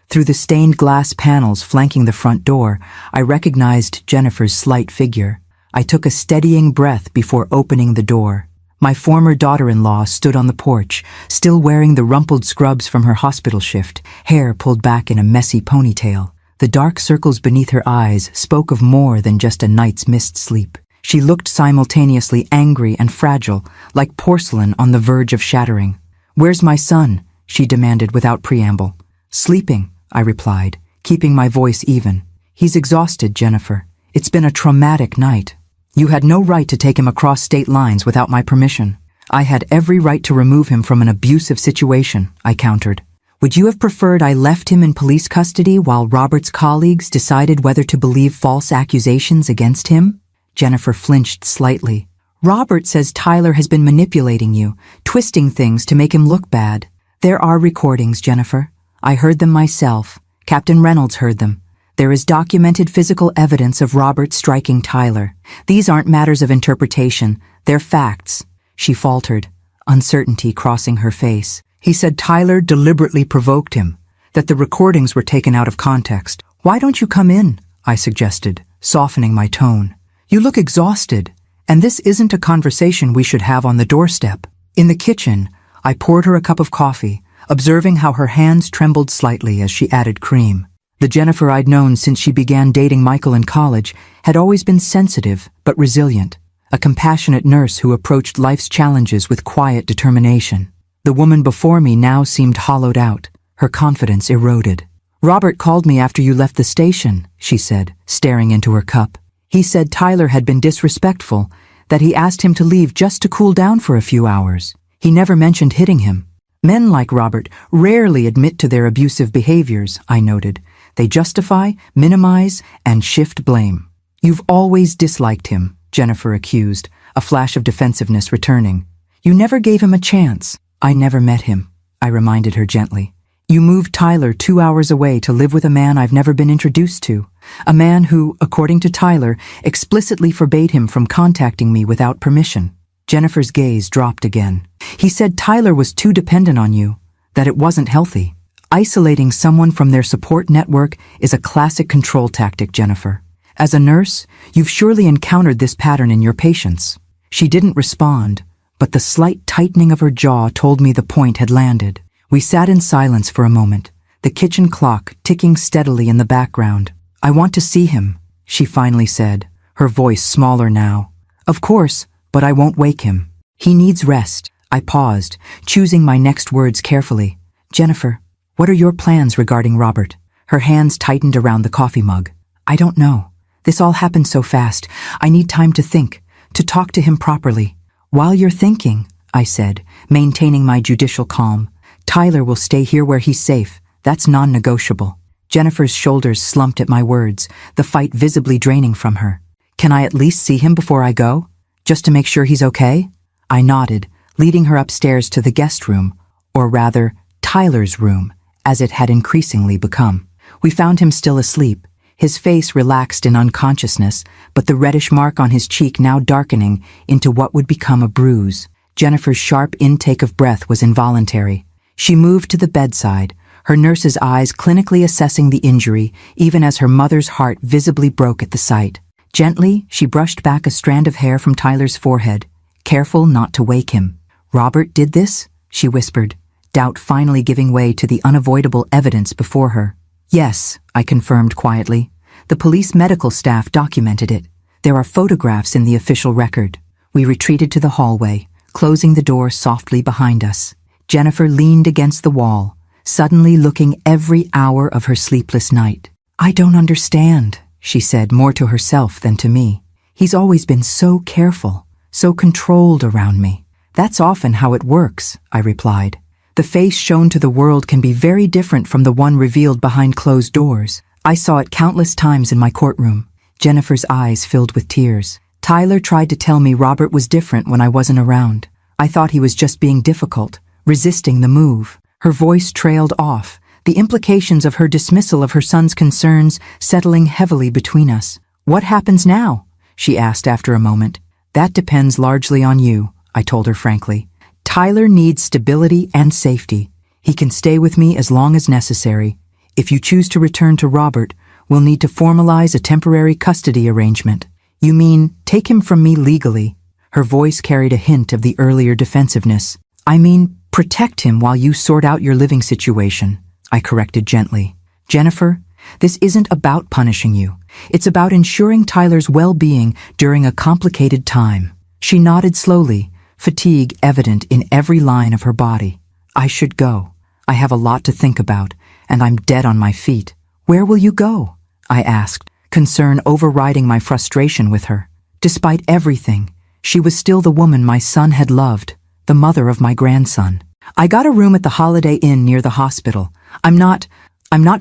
Through the stained glass panels flanking the front door, I recognized Jennifer's slight figure. I took a steadying breath before opening the door. My former daughter-in-law stood on the porch, still wearing the rumpled scrubs from her hospital shift, hair pulled back in a messy ponytail. The dark circles beneath her eyes spoke of more than just a night's missed sleep. She looked simultaneously angry and fragile, like porcelain on the verge of shattering. "Where's my son?" she demanded without preamble. "Sleeping," I replied, keeping my voice even. "He's exhausted, Jennifer. It's been a traumatic night. You had no right to take him across state lines without my permission. I had every right to remove him from an abusive situation," I countered. "Would you have preferred I left him in police custody while Robert's colleagues decided whether to believe false accusations against him?" Jennifer flinched slightly. "Robert says Tyler has been manipulating you, twisting things to make him look bad. There are recordings, Jennifer. I heard them myself. Captain Reynolds heard them. There is documented physical evidence of Robert striking Tyler. These aren't matters of interpretation, they're facts." She faltered, uncertainty crossing her face. "He said Tyler deliberately provoked him, that the recordings were taken out of context. Why don't you come in?" I suggested, softening my tone. "You look exhausted, and this isn't a conversation we should have on the doorstep." In the kitchen, I poured her a cup of coffee, observing how her hands trembled slightly as she added cream. The Jennifer I'd known since she began dating Michael in college had always been sensitive but resilient, a compassionate nurse who approached life's challenges with quiet determination. The woman before me now seemed hollowed out, her confidence eroded. "Robert called me after you left the station," she said, staring into her cup. "He said Tyler had been disrespectful, that he asked him to leave just to cool down for a few hours. He never mentioned hitting him. Men like Robert rarely admit to their abusive behaviors," I noted. "They justify, minimize, and shift blame." "You've always disliked him," Jennifer accused, a flash of defensiveness returning. "You never gave him a chance." "I never met him," I reminded her gently. "You moved Tyler 2 hours away to live with a man I've never been introduced to. A man who, according to Tyler, explicitly forbade him from contacting me without permission." Jennifer's gaze dropped again. "He said Tyler was too dependent on you, that it wasn't healthy. Isolating someone from their support network is a classic control tactic, Jennifer. As a nurse, you've surely encountered this pattern in your patients." She didn't respond, but the slight tightening of her jaw told me the point had landed. We sat in silence for a moment, the kitchen clock ticking steadily in the background. "I want to see him," she finally said, her voice smaller now. "Of course, but I won't wake him. He needs rest." I paused, choosing my next words carefully. "Jennifer, what are your plans regarding Robert?" Her hands tightened around the coffee mug. "I don't know. This all happened so fast. I need time to think, to talk to him properly." "While you're thinking," I said, maintaining my judicial calm, "Tyler will stay here where he's safe. That's non-negotiable." Jennifer's shoulders slumped at my words, the fight visibly draining from her. "Can I at least see him before I go? Just to make sure he's okay?" I nodded, leading her upstairs to the guest room, or rather, Tyler's room, as it had increasingly become. We found him still asleep, his face relaxed in unconsciousness, but the reddish mark on his cheek now darkening into what would become a bruise. Jennifer's sharp intake of breath was involuntary. She moved to the bedside, her nurse's eyes clinically assessing the injury, even as her mother's heart visibly broke at the sight. Gently, she brushed back a strand of hair from Tyler's forehead, careful not to wake him. "Robert did this?" she whispered, doubt finally giving way to the unavoidable evidence before her. "Yes," I confirmed quietly. "The police medical staff documented it. There are photographs in the official record." We retreated to the hallway, closing the door softly behind us. Jennifer leaned against the wall, suddenly looking every hour of her sleepless night. "I don't understand," she said, more to herself than to me. "He's always been so careful, so controlled around me." "That's often how it works," I replied. "The face shown to the world can be very different from the one revealed behind closed doors. I saw it countless times in my courtroom." Jennifer's eyes filled with tears. "Tyler tried to tell me Robert was different when I wasn't around. I thought he was just being difficult, resisting the move." Her voice trailed off, the implications of her dismissal of her son's concerns settling heavily between us. "What happens now?" she asked after a moment. "That depends largely on you," I told her frankly. "Tyler needs stability and safety. He can stay with me as long as necessary. If you choose to return to Robert, we'll need to formalize a temporary custody arrangement." "You mean, take him from me legally?" Her voice carried a hint of the earlier defensiveness. "I mean, protect him while you sort out your living situation," I corrected gently. "Jennifer, this isn't about punishing you. It's about ensuring Tyler's well-being during a complicated time." She nodded slowly, fatigue evident in every line of her body. "I should go. I have a lot to think about, and I'm dead on my feet." "Where will you go?" I asked, concern overriding my frustration with her. Despite everything, she was still the woman my son had loved, the mother of my grandson. "I got a room at the Holiday Inn near the hospital. I'm not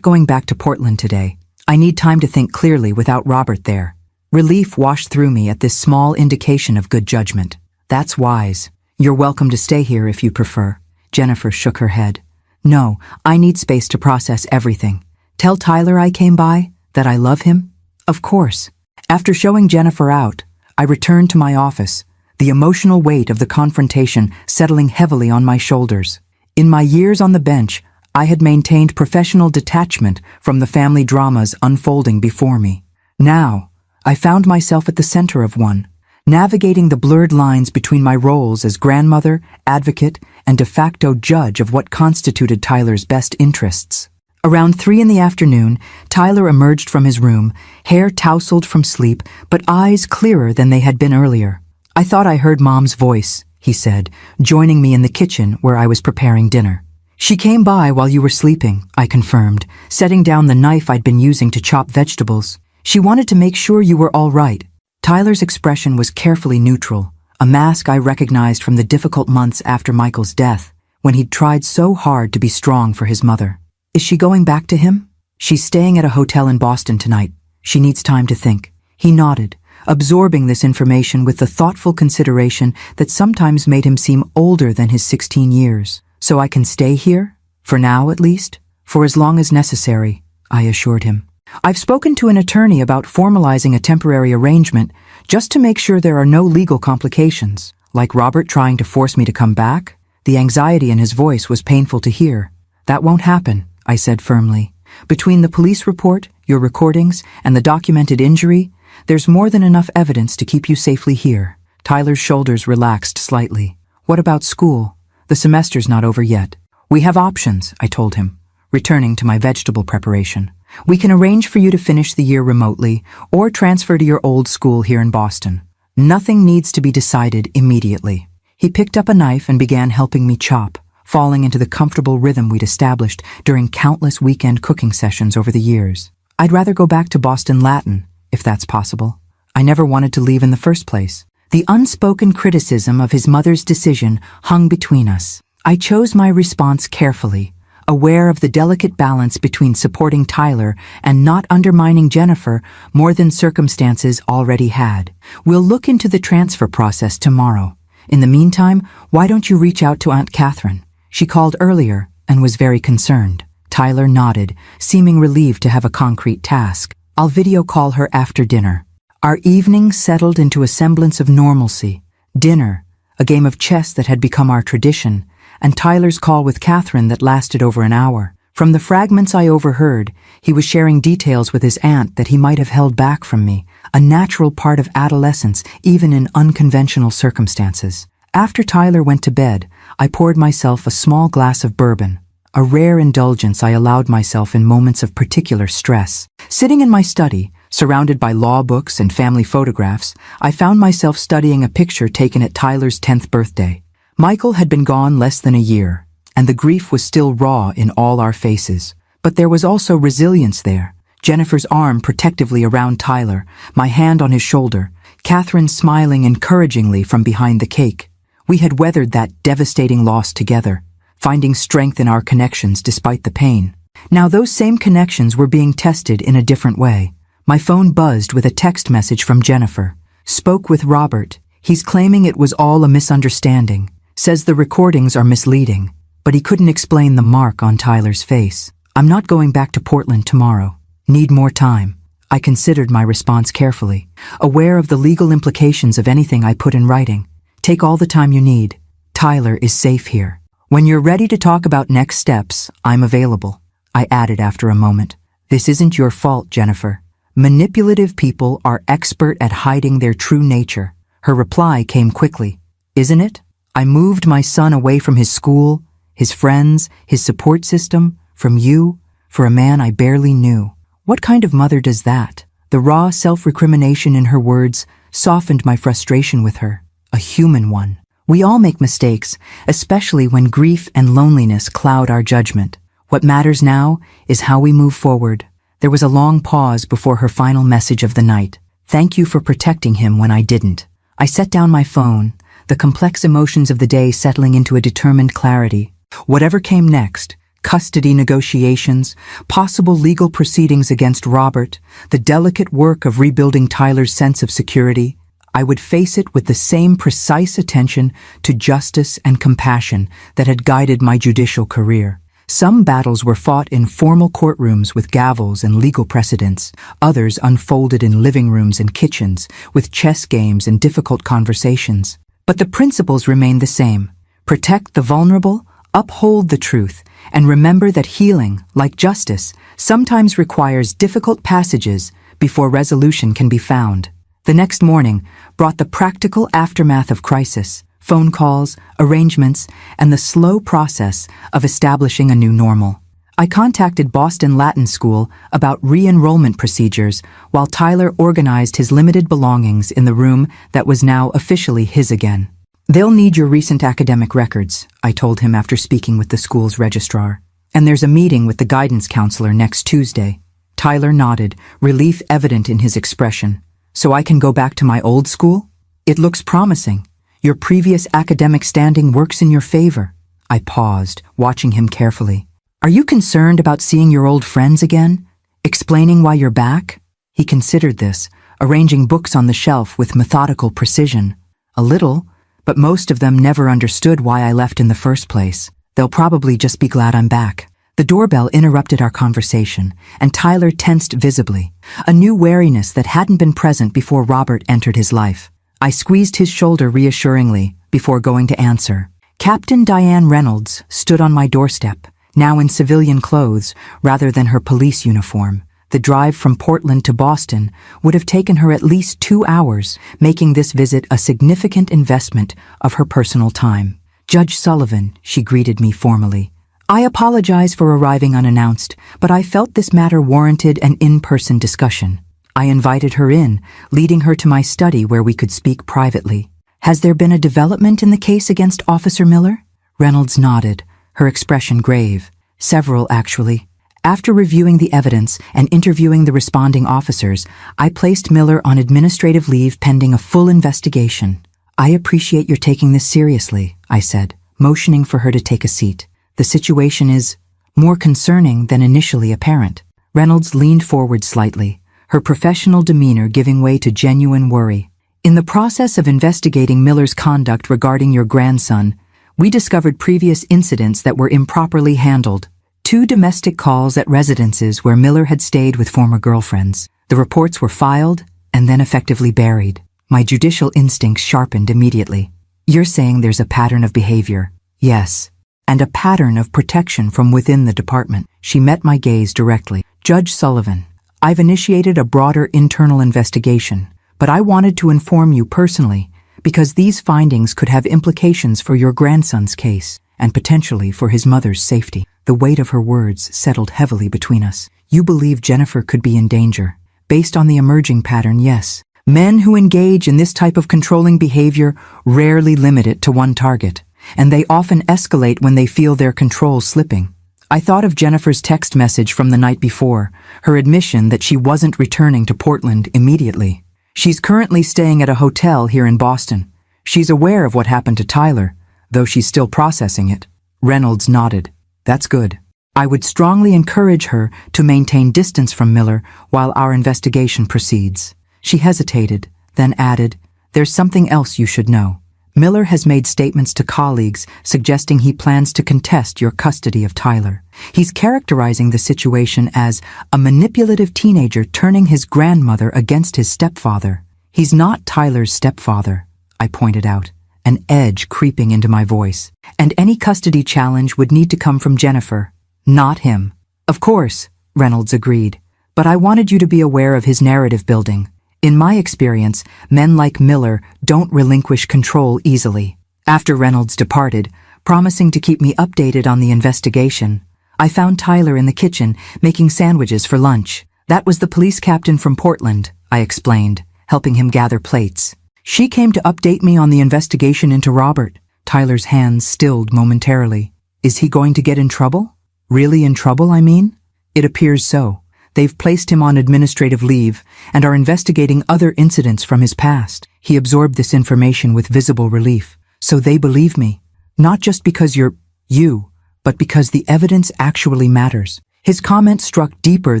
going back to Portland today. I need time to think clearly without Robert there." Relief washed through me at this small indication of good judgment. "That's wise. You're welcome to stay here if you prefer." Jennifer shook her head. "No, I need space to process everything. Tell Tyler I came by, that I love him." "Of course." After showing Jennifer out, I returned to my office, the emotional weight of the confrontation settling heavily on my shoulders. In my years on the bench, I had maintained professional detachment from the family dramas unfolding before me. Now, I found myself at the center of one, navigating the blurred lines between my roles as grandmother, advocate, and de facto judge of what constituted Tyler's best interests. Around 3 in the afternoon, Tyler emerged from his room, hair tousled from sleep, but eyes clearer than they had been earlier. "I thought I heard Mom's voice," he said, joining me in the kitchen where I was preparing dinner. "She came by while you were sleeping," I confirmed, setting down the knife I'd been using to chop vegetables. "She wanted to make sure you were all right." Tyler's expression was carefully neutral, a mask I recognized from the difficult months after Michael's death, when he'd tried so hard to be strong for his mother. "Is she going back to him?" "She's staying at a hotel in Boston tonight. She needs time to think." He nodded, absorbing this information with the thoughtful consideration that sometimes made him seem older than his 16 years. "So I can stay here? For now, at least? For as long as necessary," I assured him. "I've spoken to an attorney about formalizing a temporary arrangement just to make sure there are no legal complications, like Robert trying to force me to come back." The anxiety in his voice was painful to hear. "That won't happen," I said firmly. "Between the police report, your recordings, and the documented injury, there's more than enough evidence to keep you safely here." Tyler's shoulders relaxed slightly. "What about school? The semester's not over yet." "We have options," I told him, returning to my vegetable preparation. "We can arrange for you to finish the year remotely or transfer to your old school here in Boston. Nothing needs to be decided immediately." He picked up a knife and began helping me chop, falling into the comfortable rhythm we'd established during countless weekend cooking sessions over the years. "I'd rather go back to Boston Latin, if that's possible. I never wanted to leave in the first place." The unspoken criticism of his mother's decision hung between us. I chose my response carefully, aware of the delicate balance between supporting Tyler and not undermining Jennifer more than circumstances already had. "We'll look into the transfer process tomorrow. In the meantime, why don't you reach out to Aunt Catherine? She called earlier and was very concerned." Tyler nodded, seeming relieved to have a concrete task. "I'll video call her after dinner." Our evening settled into a semblance of normalcy. Dinner, a game of chess that had become our tradition, and Tyler's call with Catherine that lasted over an hour. From the fragments I overheard, he was sharing details with his aunt that he might have held back from me, a natural part of adolescence, even in unconventional circumstances. After Tyler went to bed, I poured myself a small glass of bourbon, a rare indulgence I allowed myself in moments of particular stress. Sitting in my study, surrounded by law books and family photographs, I found myself studying a picture taken at Tyler's 10th birthday. Michael had been gone less than a year, and the grief was still raw in all our faces. But there was also resilience there. Jennifer's arm protectively around Tyler, my hand on his shoulder, Catherine smiling encouragingly from behind the cake. We had weathered that devastating loss together, finding strength in our connections despite the pain. Now those same connections were being tested in a different way. My phone buzzed with a text message from Jennifer. Spoke with Robert. He's claiming it was all a misunderstanding. Says the recordings are misleading, but he couldn't explain the mark on Tyler's face. I'm not going back to Portland tomorrow. Need more time. I considered my response carefully, aware of the legal implications of anything I put in writing. Take all the time you need. Tyler is safe here. When you're ready to talk about next steps, I'm available. I added after a moment. This isn't your fault, Jennifer. Manipulative people are expert at hiding their true nature. Her reply came quickly. Isn't it? I moved my son away from his school, his friends, his support system, from you, for a man I barely knew. What kind of mother does that? The raw self-recrimination in her words softened my frustration with her. A human one. We all make mistakes, especially when grief and loneliness cloud our judgment. What matters now is how we move forward. There was a long pause before her final message of the night. Thank you for protecting him when I didn't. I set down my phone, the complex emotions of the day settling into a determined clarity. Whatever came next, custody negotiations, possible legal proceedings against Robert, the delicate work of rebuilding Tyler's sense of security, I would face it with the same precise attention to justice and compassion that had guided my judicial career. Some battles were fought in formal courtrooms with gavels and legal precedents. Others unfolded in living rooms and kitchens with chess games and difficult conversations. But the principles remained the same. Protect the vulnerable, uphold the truth, and remember that healing, like justice, sometimes requires difficult passages before resolution can be found. The next morning brought the practical aftermath of crisis, phone calls, arrangements, and the slow process of establishing a new normal. I contacted Boston Latin School about re-enrollment procedures while Tyler organized his limited belongings in the room that was now officially his again. They'll need your recent academic records, I told him after speaking with the school's registrar. And there's a meeting with the guidance counselor next Tuesday. Tyler nodded, relief evident in his expression. So I can go back to my old school? It looks promising. Your previous academic standing works in your favor. I paused, watching him carefully. Are you concerned about seeing your old friends again? Explaining why you're back? He considered this, arranging books on the shelf with methodical precision. A little, but most of them never understood why I left in the first place. They'll probably just be glad I'm back. The doorbell interrupted our conversation, and Tyler tensed visibly, a new wariness that hadn't been present before Robert entered his life. I squeezed his shoulder reassuringly before going to answer. Captain Diane Reynolds stood on my doorstep, now in civilian clothes rather than her police uniform. The drive from Portland to Boston would have taken her at least 2 hours, making this visit a significant investment of her personal time. Judge Sullivan, she greeted me formally. I apologize for arriving unannounced, but I felt this matter warranted an in-person discussion. I invited her in, leading her to my study where we could speak privately. Has there been a development in the case against Officer Miller? Reynolds nodded, her expression grave. Several, actually. After reviewing the evidence and interviewing the responding officers, I placed Miller on administrative leave pending a full investigation. I appreciate your taking this seriously, I said, motioning for her to take a seat. The situation is more concerning than initially apparent. Reynolds leaned forward slightly, her professional demeanor giving way to genuine worry. In the process of investigating Miller's conduct regarding your grandson, we discovered previous incidents that were improperly handled. 2 domestic calls at residences where Miller had stayed with former girlfriends. The reports were filed and then effectively buried. My judicial instincts sharpened immediately. You're saying there's a pattern of behavior? Yes. and a pattern of protection from within the department. She met my gaze directly. Judge Sullivan, I've initiated a broader internal investigation, but I wanted to inform you personally because these findings could have implications for your grandson's case and potentially for his mother's safety. The weight of her words settled heavily between us. You believe Jennifer could be in danger. Based on the emerging pattern, yes. Men who engage in this type of controlling behavior rarely limit it to one target, and they often escalate when they feel their control slipping. I thought of Jennifer's text message from the night before, her admission that she wasn't returning to Portland immediately. She's currently staying at a hotel here in Boston. She's aware of what happened to Tyler, though she's still processing it. Reynolds nodded. That's good. I would strongly encourage her to maintain distance from Miller while our investigation proceeds. She hesitated, then added, There's something else you should know. Miller has made statements to colleagues suggesting he plans to contest your custody of Tyler. He's characterizing the situation as a manipulative teenager turning his grandmother against his stepfather. He's not Tyler's stepfather, I pointed out, an edge creeping into my voice. And any custody challenge would need to come from Jennifer, not him. Of course, Reynolds agreed, but I wanted you to be aware of his narrative building. In my experience, men like Miller don't relinquish control easily. After Reynolds departed, promising to keep me updated on the investigation, I found Tyler in the kitchen making sandwiches for lunch. That was the police captain from Portland, I explained, helping him gather plates. She came to update me on the investigation into Robert. Tyler's hands stilled momentarily. Is he going to get in trouble? Really in trouble, I mean? It appears so. They've placed him on administrative leave and are investigating other incidents from his past. He absorbed this information with visible relief. So they believe me. Not just because you're you, but because the evidence actually matters. His comment struck deeper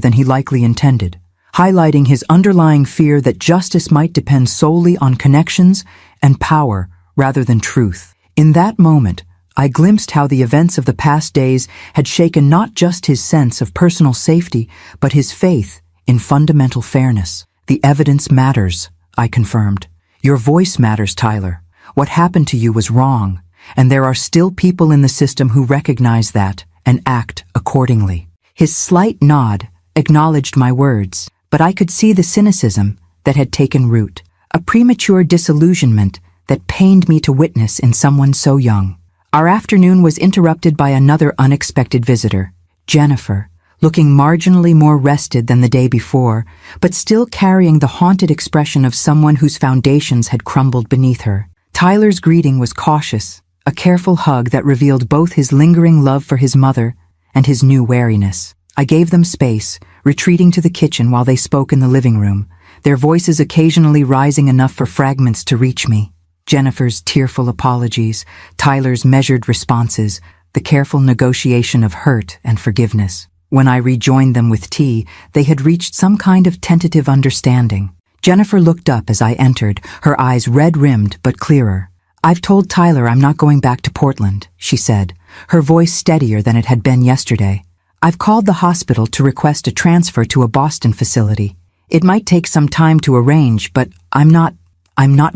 than he likely intended, highlighting his underlying fear that justice might depend solely on connections and power rather than truth. In that moment, I glimpsed how the events of the past days had shaken not just his sense of personal safety, but his faith in fundamental fairness. The evidence matters, I confirmed. Your voice matters, Tyler. What happened to you was wrong, and there are still people in the system who recognize that and act accordingly. His slight nod acknowledged my words, but I could see the cynicism that had taken root, a premature disillusionment that pained me to witness in someone so young. Our afternoon was interrupted by another unexpected visitor, Jennifer, looking marginally more rested than the day before, but still carrying the haunted expression of someone whose foundations had crumbled beneath her. Tyler's greeting was cautious, a careful hug that revealed both his lingering love for his mother and his new wariness. I gave them space, retreating to the kitchen while they spoke in the living room, their voices occasionally rising enough for fragments to reach me. Jennifer's tearful apologies, Tyler's measured responses, the careful negotiation of hurt and forgiveness. When I rejoined them with tea, they had reached some kind of tentative understanding. Jennifer looked up as I entered, her eyes red-rimmed but clearer. I've told Tyler I'm not going back to Portland, she said, her voice steadier than it had been yesterday. I've called the hospital to request a transfer to a Boston facility. It might take some time to arrange, but I'm not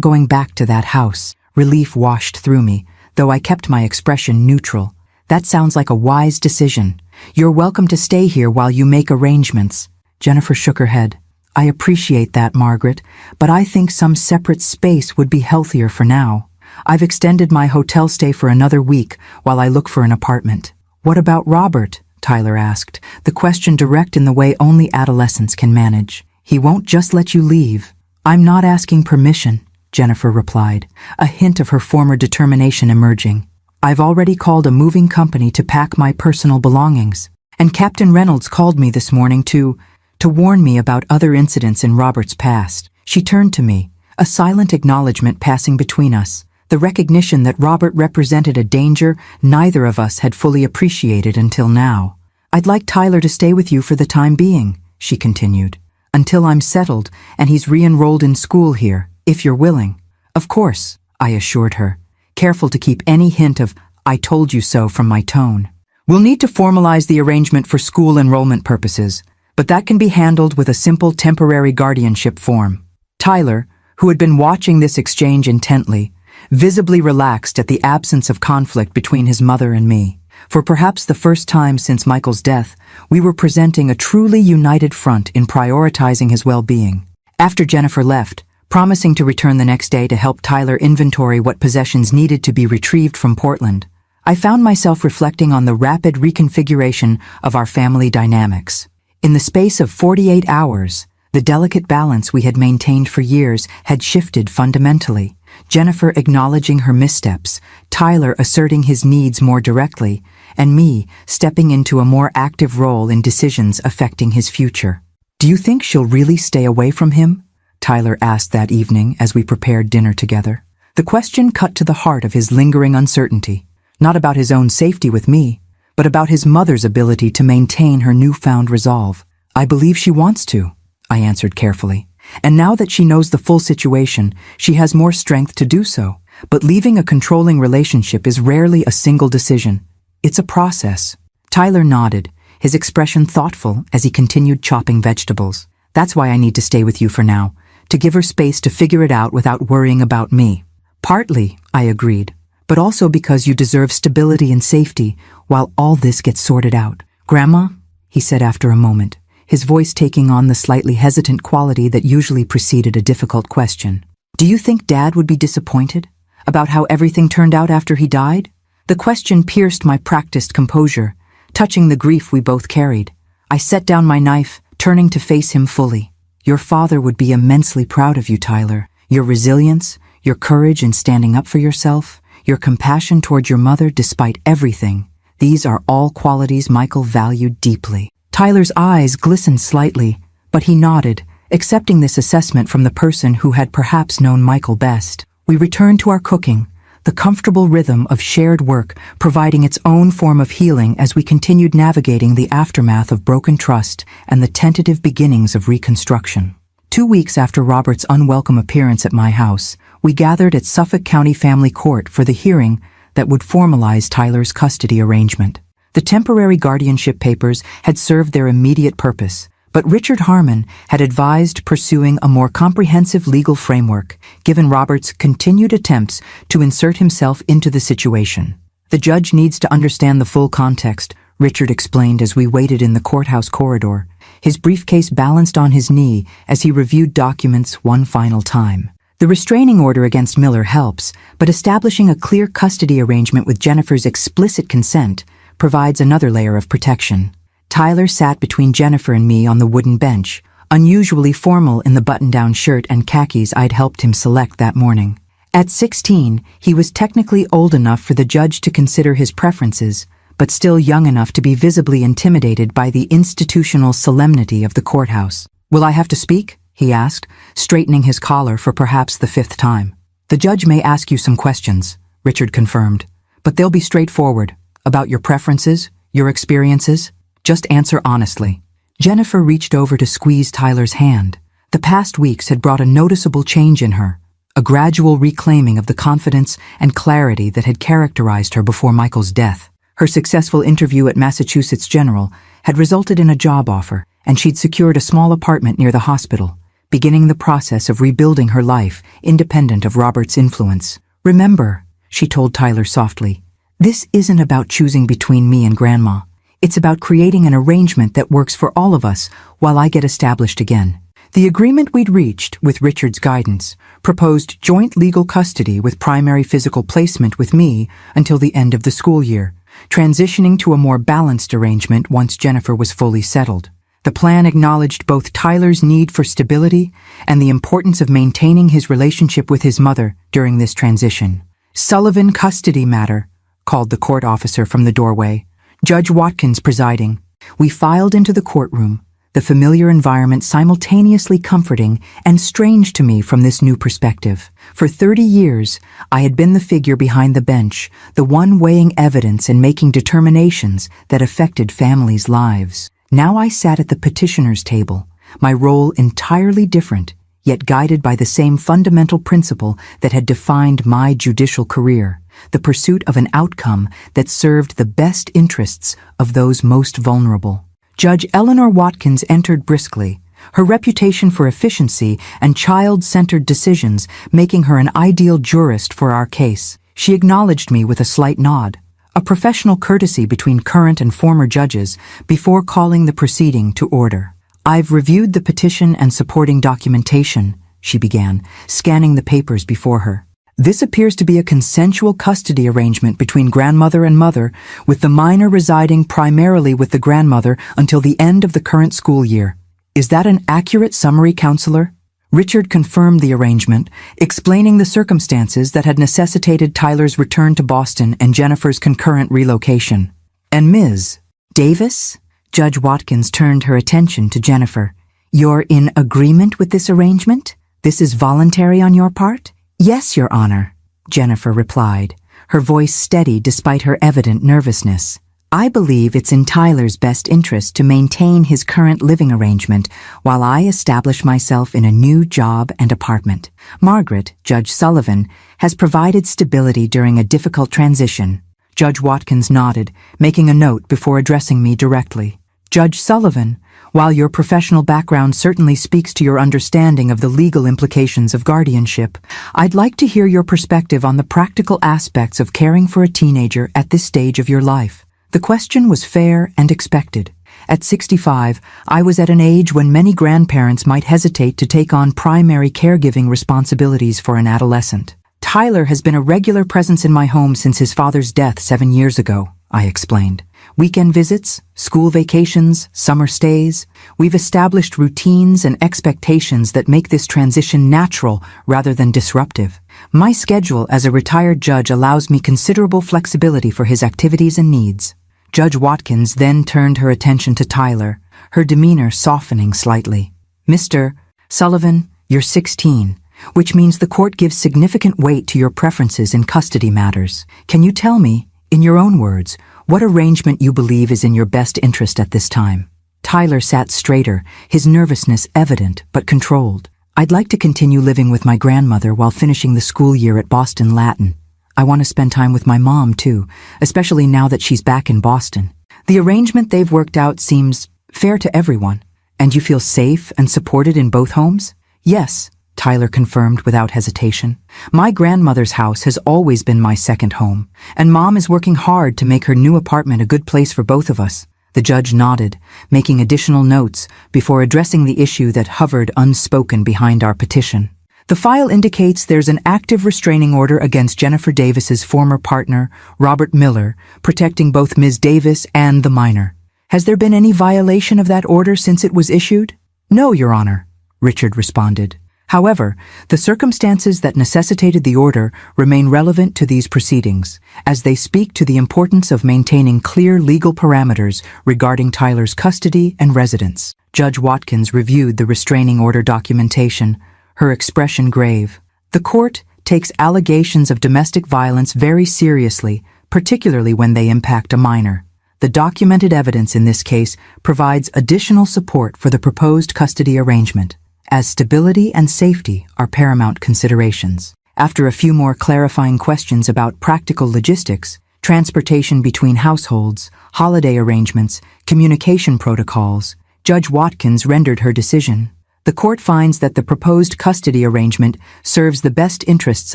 going back to that house. Relief washed through me, though I kept my expression neutral. That sounds like a wise decision. You're welcome to stay here while you make arrangements. Jennifer shook her head. I appreciate that, Margaret, but I think some separate space would be healthier for now. I've extended my hotel stay for another week while I look for an apartment. What about Robert? Tyler asked, the question direct in the way only adolescents can manage. He won't just let you leave. I'm not asking permission, Jennifer replied, a hint of her former determination emerging. I've already called a moving company to pack my personal belongings, and Captain Reynolds called me this morning to warn me about other incidents in Robert's past. She turned to me, a silent acknowledgement passing between us, the recognition that Robert represented a danger neither of us had fully appreciated until now. I'd like Tyler to stay with you for the time being, she continued, until I'm settled and he's re-enrolled in school here, if you're willing. Of course, I assured her, careful to keep any hint of "I told you so" from my tone. We'll need to formalize the arrangement for school enrollment purposes, but that can be handled with a simple temporary guardianship form. Tyler, who had been watching this exchange intently, visibly relaxed at the absence of conflict between his mother and me. For perhaps the first time since Michael's death, we were presenting a truly united front in prioritizing his well-being. After Jennifer left, promising to return the next day to help Tyler inventory what possessions needed to be retrieved from Portland, I found myself reflecting on the rapid reconfiguration of our family dynamics. In the space of 48 hours, the delicate balance we had maintained for years had shifted fundamentally. Jennifer acknowledging her missteps, Tyler asserting his needs more directly, and me stepping into a more active role in decisions affecting his future. "Do you think she'll really stay away from him?" Tyler asked that evening as we prepared dinner together. The question cut to the heart of his lingering uncertainty, not about his own safety with me, but about his mother's ability to maintain her newfound resolve. "I believe she wants to," I answered carefully. "And now that she knows the full situation, she has more strength to do so. But leaving a controlling relationship is rarely a single decision. It's a process." Tyler nodded, his expression thoughtful as he continued chopping vegetables. "That's why I need to stay with you for now, to give her space to figure it out without worrying about me." "Partly," I agreed, "but also because you deserve stability and safety while all this gets sorted out." "Grandma," he said after a moment, his voice taking on the slightly hesitant quality that usually preceded a difficult question, "do you think Dad would be disappointed about how everything turned out after he died?" The question pierced my practiced composure, touching the grief we both carried. I set down my knife, turning to face him fully. "Your father would be immensely proud of you, Tyler. Your resilience, your courage in standing up for yourself, your compassion toward your mother despite everything. These are all qualities Michael valued deeply." Tyler's eyes glistened slightly, but he nodded, accepting this assessment from the person who had perhaps known Michael best. We returned to our cooking, the comfortable rhythm of shared work providing its own form of healing as we continued navigating the aftermath of broken trust and the tentative beginnings of reconstruction. 2 weeks after Robert's unwelcome appearance at my house, we gathered at Suffolk County Family Court for the hearing that would formalize Tyler's custody arrangement. The temporary guardianship papers had served their immediate purpose, but Richard Harmon had advised pursuing a more comprehensive legal framework, given Robert's continued attempts to insert himself into the situation. "The judge needs to understand the full context," Richard explained as we waited in the courthouse corridor, his briefcase balanced on his knee as he reviewed documents one final time. "The restraining order against Miller helps, but establishing a clear custody arrangement with Jennifer's explicit consent provides another layer of protection." Tyler sat between Jennifer and me on the wooden bench, unusually formal in the button-down shirt and khakis I'd helped him select that morning. At 16, he was technically old enough for the judge to consider his preferences, but still young enough to be visibly intimidated by the institutional solemnity of the courthouse. "Will I have to speak?" he asked, straightening his collar for perhaps the 5th time. "The judge may ask you some questions," Richard confirmed, "but they'll be straightforward, about your preferences, your experiences. Just answer honestly." Jennifer reached over to squeeze Tyler's hand. The past weeks had brought a noticeable change in her, a gradual reclaiming of the confidence and clarity that had characterized her before Michael's death. Her successful interview at Massachusetts General had resulted in a job offer, and she'd secured a small apartment near the hospital, beginning the process of rebuilding her life independent of Robert's influence. "Remember," she told Tyler softly, "this isn't about choosing between me and Grandma. It's about creating an arrangement that works for all of us while I get established again." The agreement we'd reached, with Richard's guidance, proposed joint legal custody with primary physical placement with me until the end of the school year, transitioning to a more balanced arrangement once Jennifer was fully settled. The plan acknowledged both Tyler's need for stability and the importance of maintaining his relationship with his mother during this transition. "Sullivan custody matter," called the court officer from the doorway, Judge Watkins presiding. We filed into the courtroom, the familiar environment simultaneously comforting and strange to me from this new perspective. For 30 years, I had been the figure behind the bench, the one weighing evidence and making determinations that affected families' lives. Now I sat at the petitioner's table, my role entirely different, yet guided by the same fundamental principle that had defined my judicial career, the pursuit of an outcome that served the best interests of those most vulnerable. Judge Eleanor Watkins entered briskly, her reputation for efficiency and child-centered decisions making her an ideal jurist for our case. She acknowledged me with a slight nod, a professional courtesy between current and former judges before calling the proceeding to order. "I've reviewed the petition and supporting documentation," she began, scanning the papers before her. "This appears to be a consensual custody arrangement between grandmother and mother, with the minor residing primarily with the grandmother until the end of the current school year. Is that an accurate summary, Counselor?" Richard confirmed the arrangement, explaining the circumstances that had necessitated Tyler's return to Boston and Jennifer's concurrent relocation. "And Ms. Davis?" Judge Watkins turned her attention to Jennifer. "You're in agreement with this arrangement? This is voluntary on your part?" "Yes, Your Honor," Jennifer replied, her voice steady despite her evident nervousness. "I believe it's in Tyler's best interest to maintain his current living arrangement while I establish myself in a new job and apartment. Margaret, Judge Sullivan, has provided stability during a difficult transition." Judge Watkins nodded, making a note before addressing me directly. "Judge Sullivan, while your professional background certainly speaks to your understanding of the legal implications of guardianship, I'd like to hear your perspective on the practical aspects of caring for a teenager at this stage of your life." The question was fair and expected. At 65, I was at an age when many grandparents might hesitate to take on primary caregiving responsibilities for an adolescent. "Tyler has been a regular presence in my home since his father's death 7 years ago," I explained. "Weekend visits, school vacations, summer stays. We've established routines and expectations that make this transition natural rather than disruptive. My schedule as a retired judge allows me considerable flexibility for his activities and needs." Judge Watkins then turned her attention to Tyler, her demeanor softening slightly. "Mr. Sullivan, you're 16, which means the court gives significant weight to your preferences in custody matters. Can you tell me, in your own words, what arrangement you believe is in your best interest at this time?" Tyler sat straighter, his nervousness evident but controlled. "I'd like to continue living with my grandmother while finishing the school year at Boston Latin. I want to spend time with my mom, too, especially now that she's back in Boston. The arrangement they've worked out seems fair to everyone. And you feel safe and supported in both homes?" "Yes," Tyler confirmed without hesitation. "My grandmother's house has always been my second home, and Mom is working hard to make her new apartment a good place for both of us." The judge nodded, making additional notes before addressing the issue that hovered unspoken behind our petition. "The file indicates there's an active restraining order against Jennifer Davis's former partner, Robert Miller, protecting both Ms. Davis and the minor. Has there been any violation of that order since it was issued?" "No, Your Honor," Richard responded. "However, the circumstances that necessitated the order remain relevant to these proceedings, as they speak to the importance of maintaining clear legal parameters regarding Tyler's custody and residence." Judge Watkins reviewed the restraining order documentation, her expression grave. "The court takes allegations of domestic violence very seriously, particularly when they impact a minor. The documented evidence in this case provides additional support for the proposed custody arrangement, as stability and safety are paramount considerations." After a few more clarifying questions about practical logistics, transportation between households, holiday arrangements, communication protocols, Judge Watkins rendered her decision. "The court finds that the proposed custody arrangement serves the best interests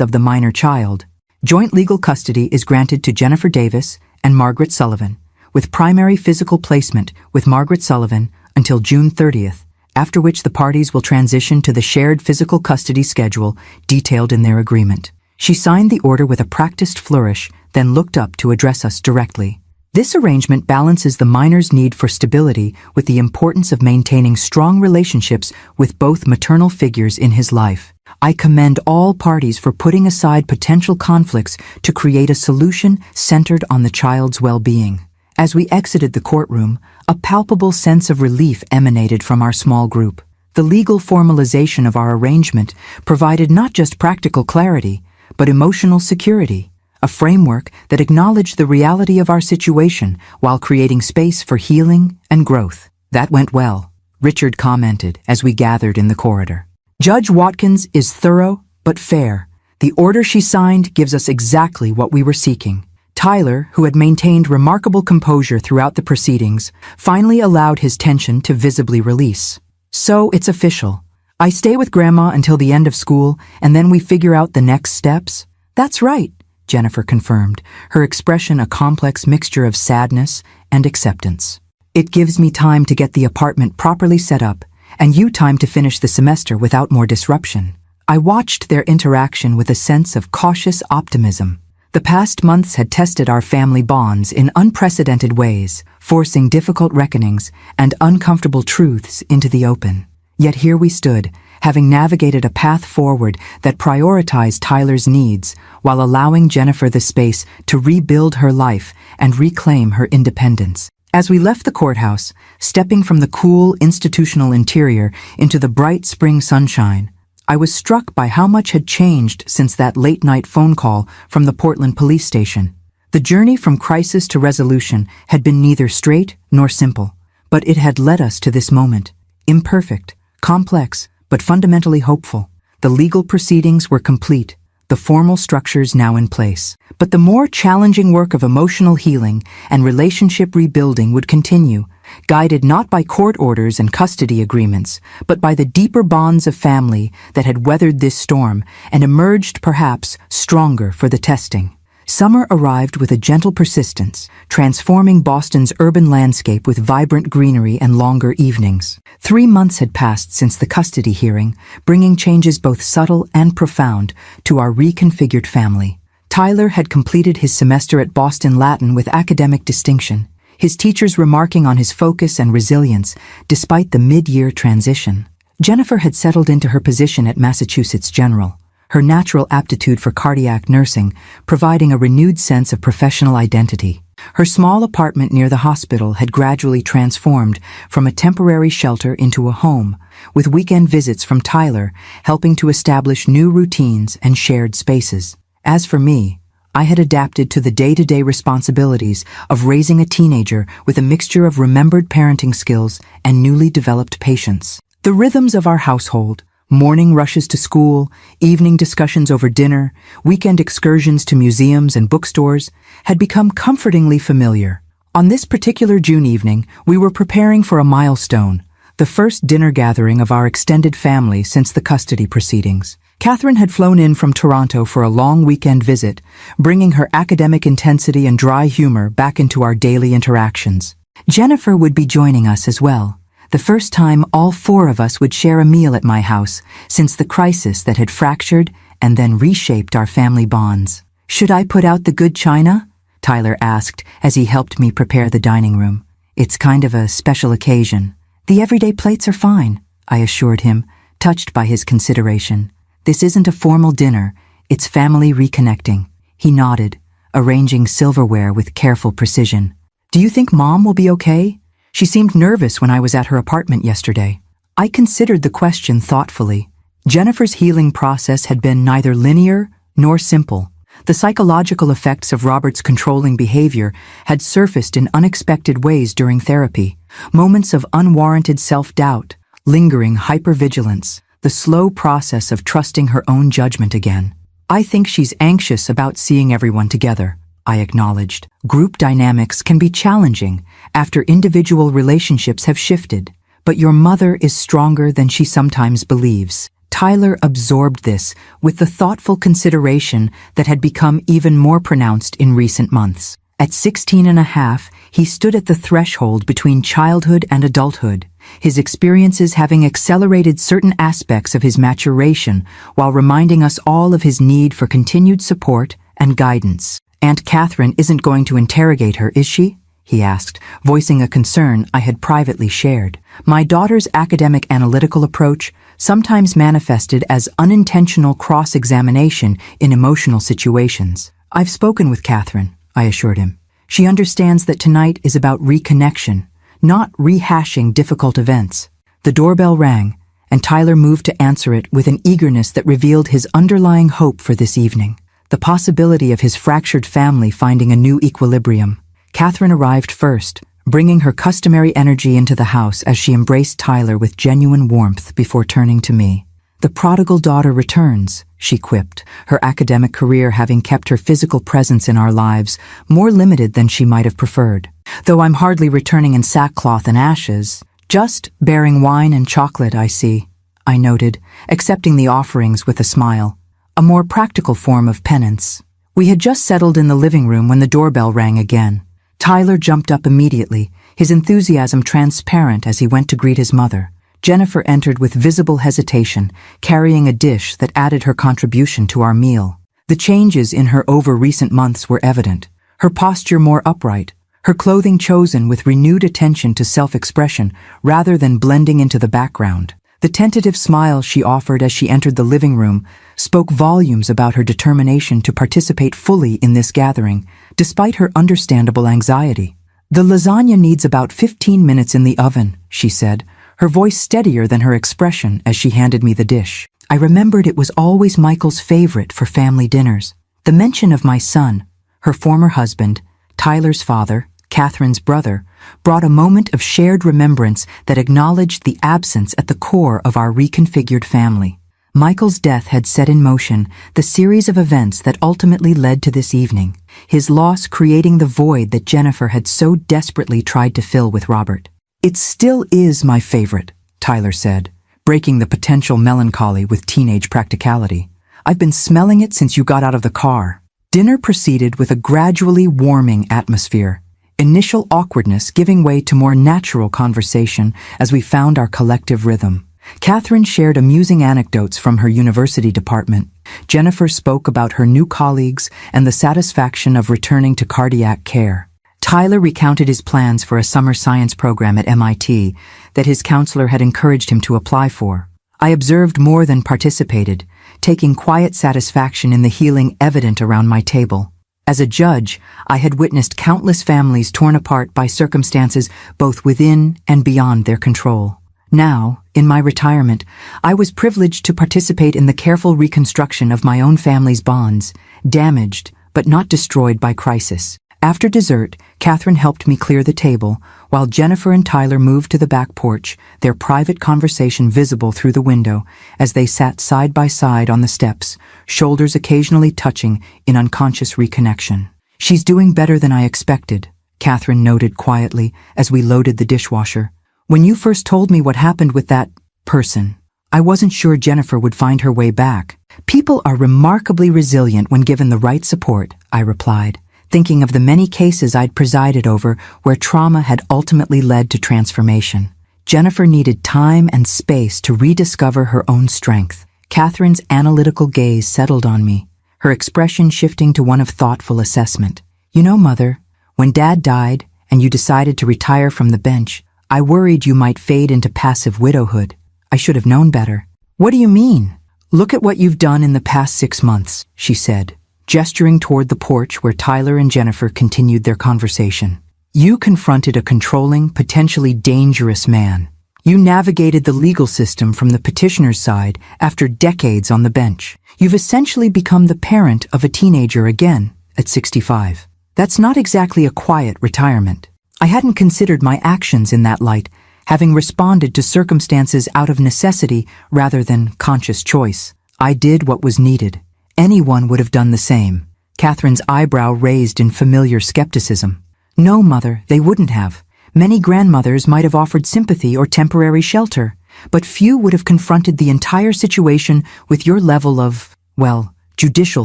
of the minor child. Joint legal custody is granted to Jennifer Davis and Margaret Sullivan, with primary physical placement with Margaret Sullivan until June 30th, after which the parties will transition to the shared physical custody schedule detailed in their agreement." She signed the order with a practiced flourish, then looked up to address us directly. "This arrangement balances the minor's need for stability with the importance of maintaining strong relationships with both maternal figures in his life. I commend all parties for putting aside potential conflicts to create a solution centered on the child's well-being." As we exited the courtroom, a palpable sense of relief emanated from our small group. The legal formalization of our arrangement provided not just practical clarity, but emotional security, a framework that acknowledged the reality of our situation while creating space for healing and growth. "That went well," Richard commented as we gathered in the corridor. "Judge Watkins is thorough but fair. The order she signed gives us exactly what we were seeking." Tyler, who had maintained remarkable composure throughout the proceedings, finally allowed his tension to visibly release. "So it's official. I stay with Grandma until the end of school, and then we figure out the next steps?" "That's right," Jennifer confirmed, her expression a complex mixture of sadness and acceptance. It gives me time to get the apartment properly set up, and you time to finish the semester without more disruption. I watched their interaction with a sense of cautious optimism. The past months had tested our family bonds in unprecedented ways, forcing difficult reckonings and uncomfortable truths into the open. Yet here we stood, having navigated a path forward that prioritized Tyler's needs while allowing Jennifer the space to rebuild her life and reclaim her independence. As we left the courthouse, stepping from the cool institutional interior into the bright spring sunshine, I was struck by how much had changed since that late-night phone call from the Portland police station. The journey from crisis to resolution had been neither straight nor simple, but it had led us to this moment. Imperfect, complex, but fundamentally hopeful. The legal proceedings were complete, the formal structures now in place. But the more challenging work of emotional healing and relationship rebuilding would continue, guided not by court orders and custody agreements, but by the deeper bonds of family that had weathered this storm and emerged perhaps stronger for the testing. Summer arrived with a gentle persistence, transforming Boston's urban landscape with vibrant greenery and longer evenings. 3 months had passed since the custody hearing, bringing changes both subtle and profound to our reconfigured family. Tyler had completed his semester at Boston Latin with academic distinction, his teachers remarking on his focus and resilience despite the mid-year transition. Jennifer had settled into her position at Massachusetts General, her natural aptitude for cardiac nursing providing a renewed sense of professional identity. Her small apartment near the hospital had gradually transformed from a temporary shelter into a home, with weekend visits from Tyler helping to establish new routines and shared spaces. As for me, I had adapted to the day-to-day responsibilities of raising a teenager with a mixture of remembered parenting skills and newly developed patience. The rhythms of our household, morning rushes to school, evening discussions over dinner, weekend excursions to museums and bookstores, had become comfortingly familiar. On this particular June evening, we were preparing for a milestone, the first dinner gathering of our extended family since the custody proceedings. Catherine had flown in from Toronto for a long weekend visit, bringing her academic intensity and dry humor back into our daily interactions. Jennifer would be joining us as well. The first time all 4 of us would share a meal at my house since the crisis that had fractured and then reshaped our family bonds. "Should I put out the good china?" Tyler asked as he helped me prepare the dining room. "It's kind of a special occasion." "The everyday plates are fine," I assured him, touched by his consideration. "This isn't a formal dinner, it's family reconnecting." He nodded, arranging silverware with careful precision. "Do you think Mom will be okay? She seemed nervous when I was at her apartment yesterday." I considered the question thoughtfully. Jennifer's healing process had been neither linear nor simple. The psychological effects of Robert's controlling behavior had surfaced in unexpected ways during therapy. Moments of unwarranted self-doubt, lingering hypervigilance, the slow process of trusting her own judgment again. "I think she's anxious about seeing everyone together," I acknowledged. "Group dynamics can be challenging after individual relationships have shifted, but your mother is stronger than she sometimes believes." Tyler absorbed this with the thoughtful consideration that had become even more pronounced in recent months. At 16 and a half, he stood at the threshold between childhood and adulthood, his experiences having accelerated certain aspects of his maturation while reminding us all of his need for continued support and guidance. "Aunt Catherine isn't going to interrogate her, is she?" he asked, voicing a concern I had privately shared. My daughter's academic analytical approach sometimes manifested as unintentional cross-examination in emotional situations. "I've spoken with Catherine," I assured him. "She understands that tonight is about reconnection, not rehashing difficult events." The doorbell rang, and Tyler moved to answer it with an eagerness that revealed his underlying hope for this evening. The possibility of his fractured family finding a new equilibrium. Catherine arrived first, bringing her customary energy into the house as she embraced Tyler with genuine warmth before turning to me. "The prodigal daughter returns," she quipped, her academic career having kept her physical presence in our lives more limited than she might have preferred. "Though I'm hardly returning in sackcloth and ashes, just bearing wine and chocolate, I see," I noted, accepting the offerings with a smile. A more practical form of penance. We had just settled in the living room when the doorbell rang again. Tyler jumped up immediately, his enthusiasm transparent as he went to greet his mother. Jennifer entered with visible hesitation, carrying a dish that added her contribution to our meal. The changes in her over recent months were evident, her posture more upright, her clothing chosen with renewed attention to self-expression rather than blending into the background. The tentative smile she offered as she entered the living room spoke volumes about her determination to participate fully in this gathering, despite her understandable anxiety. "The lasagna needs about 15 minutes in the oven," she said, her voice steadier than her expression as she handed me the dish. I remembered it was always Michael's favorite for family dinners. The mention of my son, her former husband, Tyler's father, Catherine's brother, brought a moment of shared remembrance that acknowledged the absence at the core of our reconfigured family. Michael's death had set in motion the series of events that ultimately led to this evening, his loss creating the void that Jennifer had so desperately tried to fill with Robert. "It still is my favorite," Tyler said, breaking the potential melancholy with teenage practicality. "I've been smelling it since you got out of the car." Dinner proceeded with a gradually warming atmosphere, initial awkwardness giving way to more natural conversation as we found our collective rhythm. Catherine shared amusing anecdotes from her university department. Jennifer spoke about her new colleagues and the satisfaction of returning to cardiac care. Tyler recounted his plans for a summer science program at MIT that his counselor had encouraged him to apply for. I observed more than participated, taking quiet satisfaction in the healing evident around my table. As a judge, I had witnessed countless families torn apart by circumstances both within and beyond their control. Now, in my retirement, I was privileged to participate in the careful reconstruction of my own family's bonds, damaged but not destroyed by crisis. After dessert, Catherine helped me clear the table, while Jennifer and Tyler moved to the back porch, their private conversation visible through the window as they sat side by side on the steps, shoulders occasionally touching in unconscious reconnection. "She's doing better than I expected," Catherine noted quietly as we loaded the dishwasher. "When you first told me what happened with that person, I wasn't sure Jennifer would find her way back." "People are remarkably resilient when given the right support," I replied, thinking of the many cases I'd presided over where trauma had ultimately led to transformation. Jennifer needed time and space to rediscover her own strength. Catherine's analytical gaze settled on me, her expression shifting to one of thoughtful assessment. "You know, Mother, when Dad died and you decided to retire from the bench, I worried you might fade into passive widowhood. I should have known better." "What do you mean?" "Look at what you've done in the past 6 months," she said, gesturing toward the porch where Tyler and Jennifer continued their conversation. "You confronted a controlling, potentially dangerous man. You navigated the legal system from the petitioner's side after decades on the bench. You've essentially become the parent of a teenager again at 65. That's not exactly a quiet retirement. I hadn't considered my actions in that light, having responded to circumstances out of necessity rather than conscious choice. I did what was needed. Anyone would have done the same." Catherine's eyebrow raised in familiar skepticism. "No, Mother, they wouldn't have. Many grandmothers might have offered sympathy or temporary shelter, but few would have confronted the entire situation with your level of, well, judicial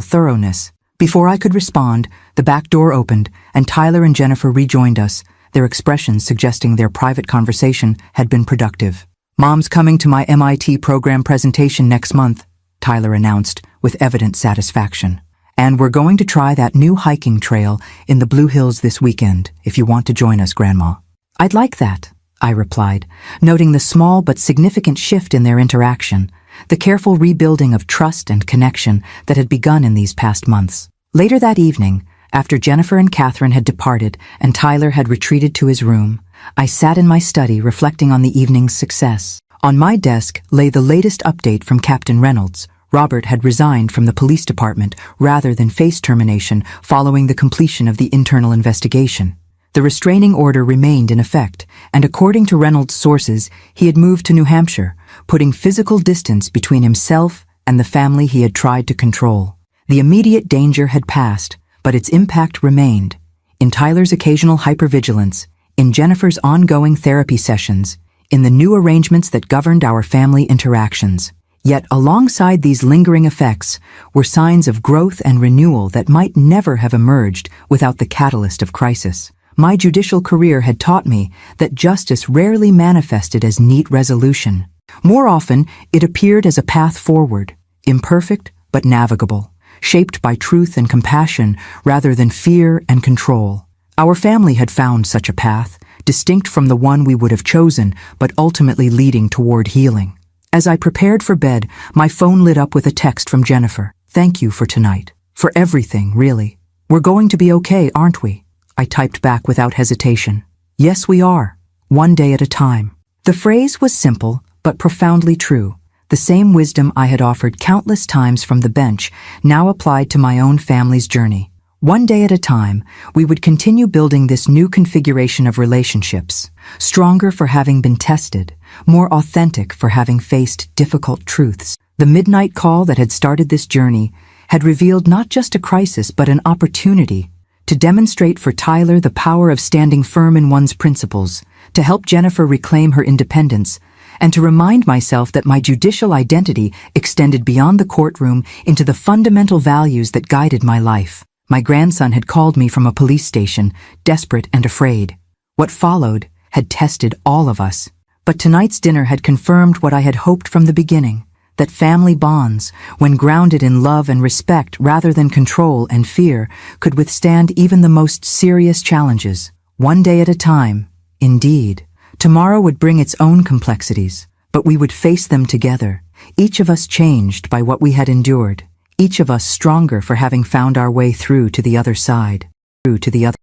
thoroughness." Before I could respond, the back door opened, and Tyler and Jennifer rejoined us, their expressions suggesting their private conversation had been productive. "Mom's coming to my MIT program presentation next month," Tyler announced with evident satisfaction. "And we're going to try that new hiking trail in the Blue Hills this weekend, if you want to join us, Grandma." "I'd like that," I replied, noting the small but significant shift in their interaction, the careful rebuilding of trust and connection that had begun in these past months. Later that evening, after Jennifer and Catherine had departed and Tyler had retreated to his room, I sat in my study reflecting on the evening's success. On my desk lay the latest update from Captain Reynolds. Robert had resigned from the police department rather than face termination following the completion of the internal investigation. The restraining order remained in effect, and according to Reynolds' sources, he had moved to New Hampshire, putting physical distance between himself and the family he had tried to control. The immediate danger had passed, but its impact remained. In Tyler's occasional hypervigilance, in Jennifer's ongoing therapy sessions, in the new arrangements that governed our family interactions. Yet alongside these lingering effects were signs of growth and renewal that might never have emerged without the catalyst of crisis. My judicial career had taught me that justice rarely manifested as neat resolution. More often, it appeared as a path forward, imperfect but navigable, shaped by truth and compassion rather than fear and control. Our family had found such a path, distinct from the one we would have chosen, but ultimately leading toward healing. As I prepared for bed, my phone lit up with a text from Jennifer. "Thank you for tonight. For everything, really. We're going to be okay, aren't we?" I typed back without hesitation. "Yes, we are. One day at a time." The phrase was simple, but profoundly true. The same wisdom I had offered countless times from the bench now applied to my own family's journey. One day at a time, we would continue building this new configuration of relationships, stronger for having been tested, more authentic for having faced difficult truths. The midnight call that had started this journey had revealed not just a crisis but an opportunity to demonstrate for Tyler the power of standing firm in one's principles, to help Jennifer reclaim her independence, and to remind myself that my judicial identity extended beyond the courtroom into the fundamental values that guided my life. My grandson had called me from a police station, desperate and afraid. What followed had tested all of us. But tonight's dinner had confirmed what I had hoped from the beginning, that family bonds, when grounded in love and respect rather than control and fear, could withstand even the most serious challenges. One day at a time, indeed. Tomorrow would bring its own complexities, but we would face them together, each of us changed by what we had endured. Each of us stronger for having found our way through to the other side. Through to the other.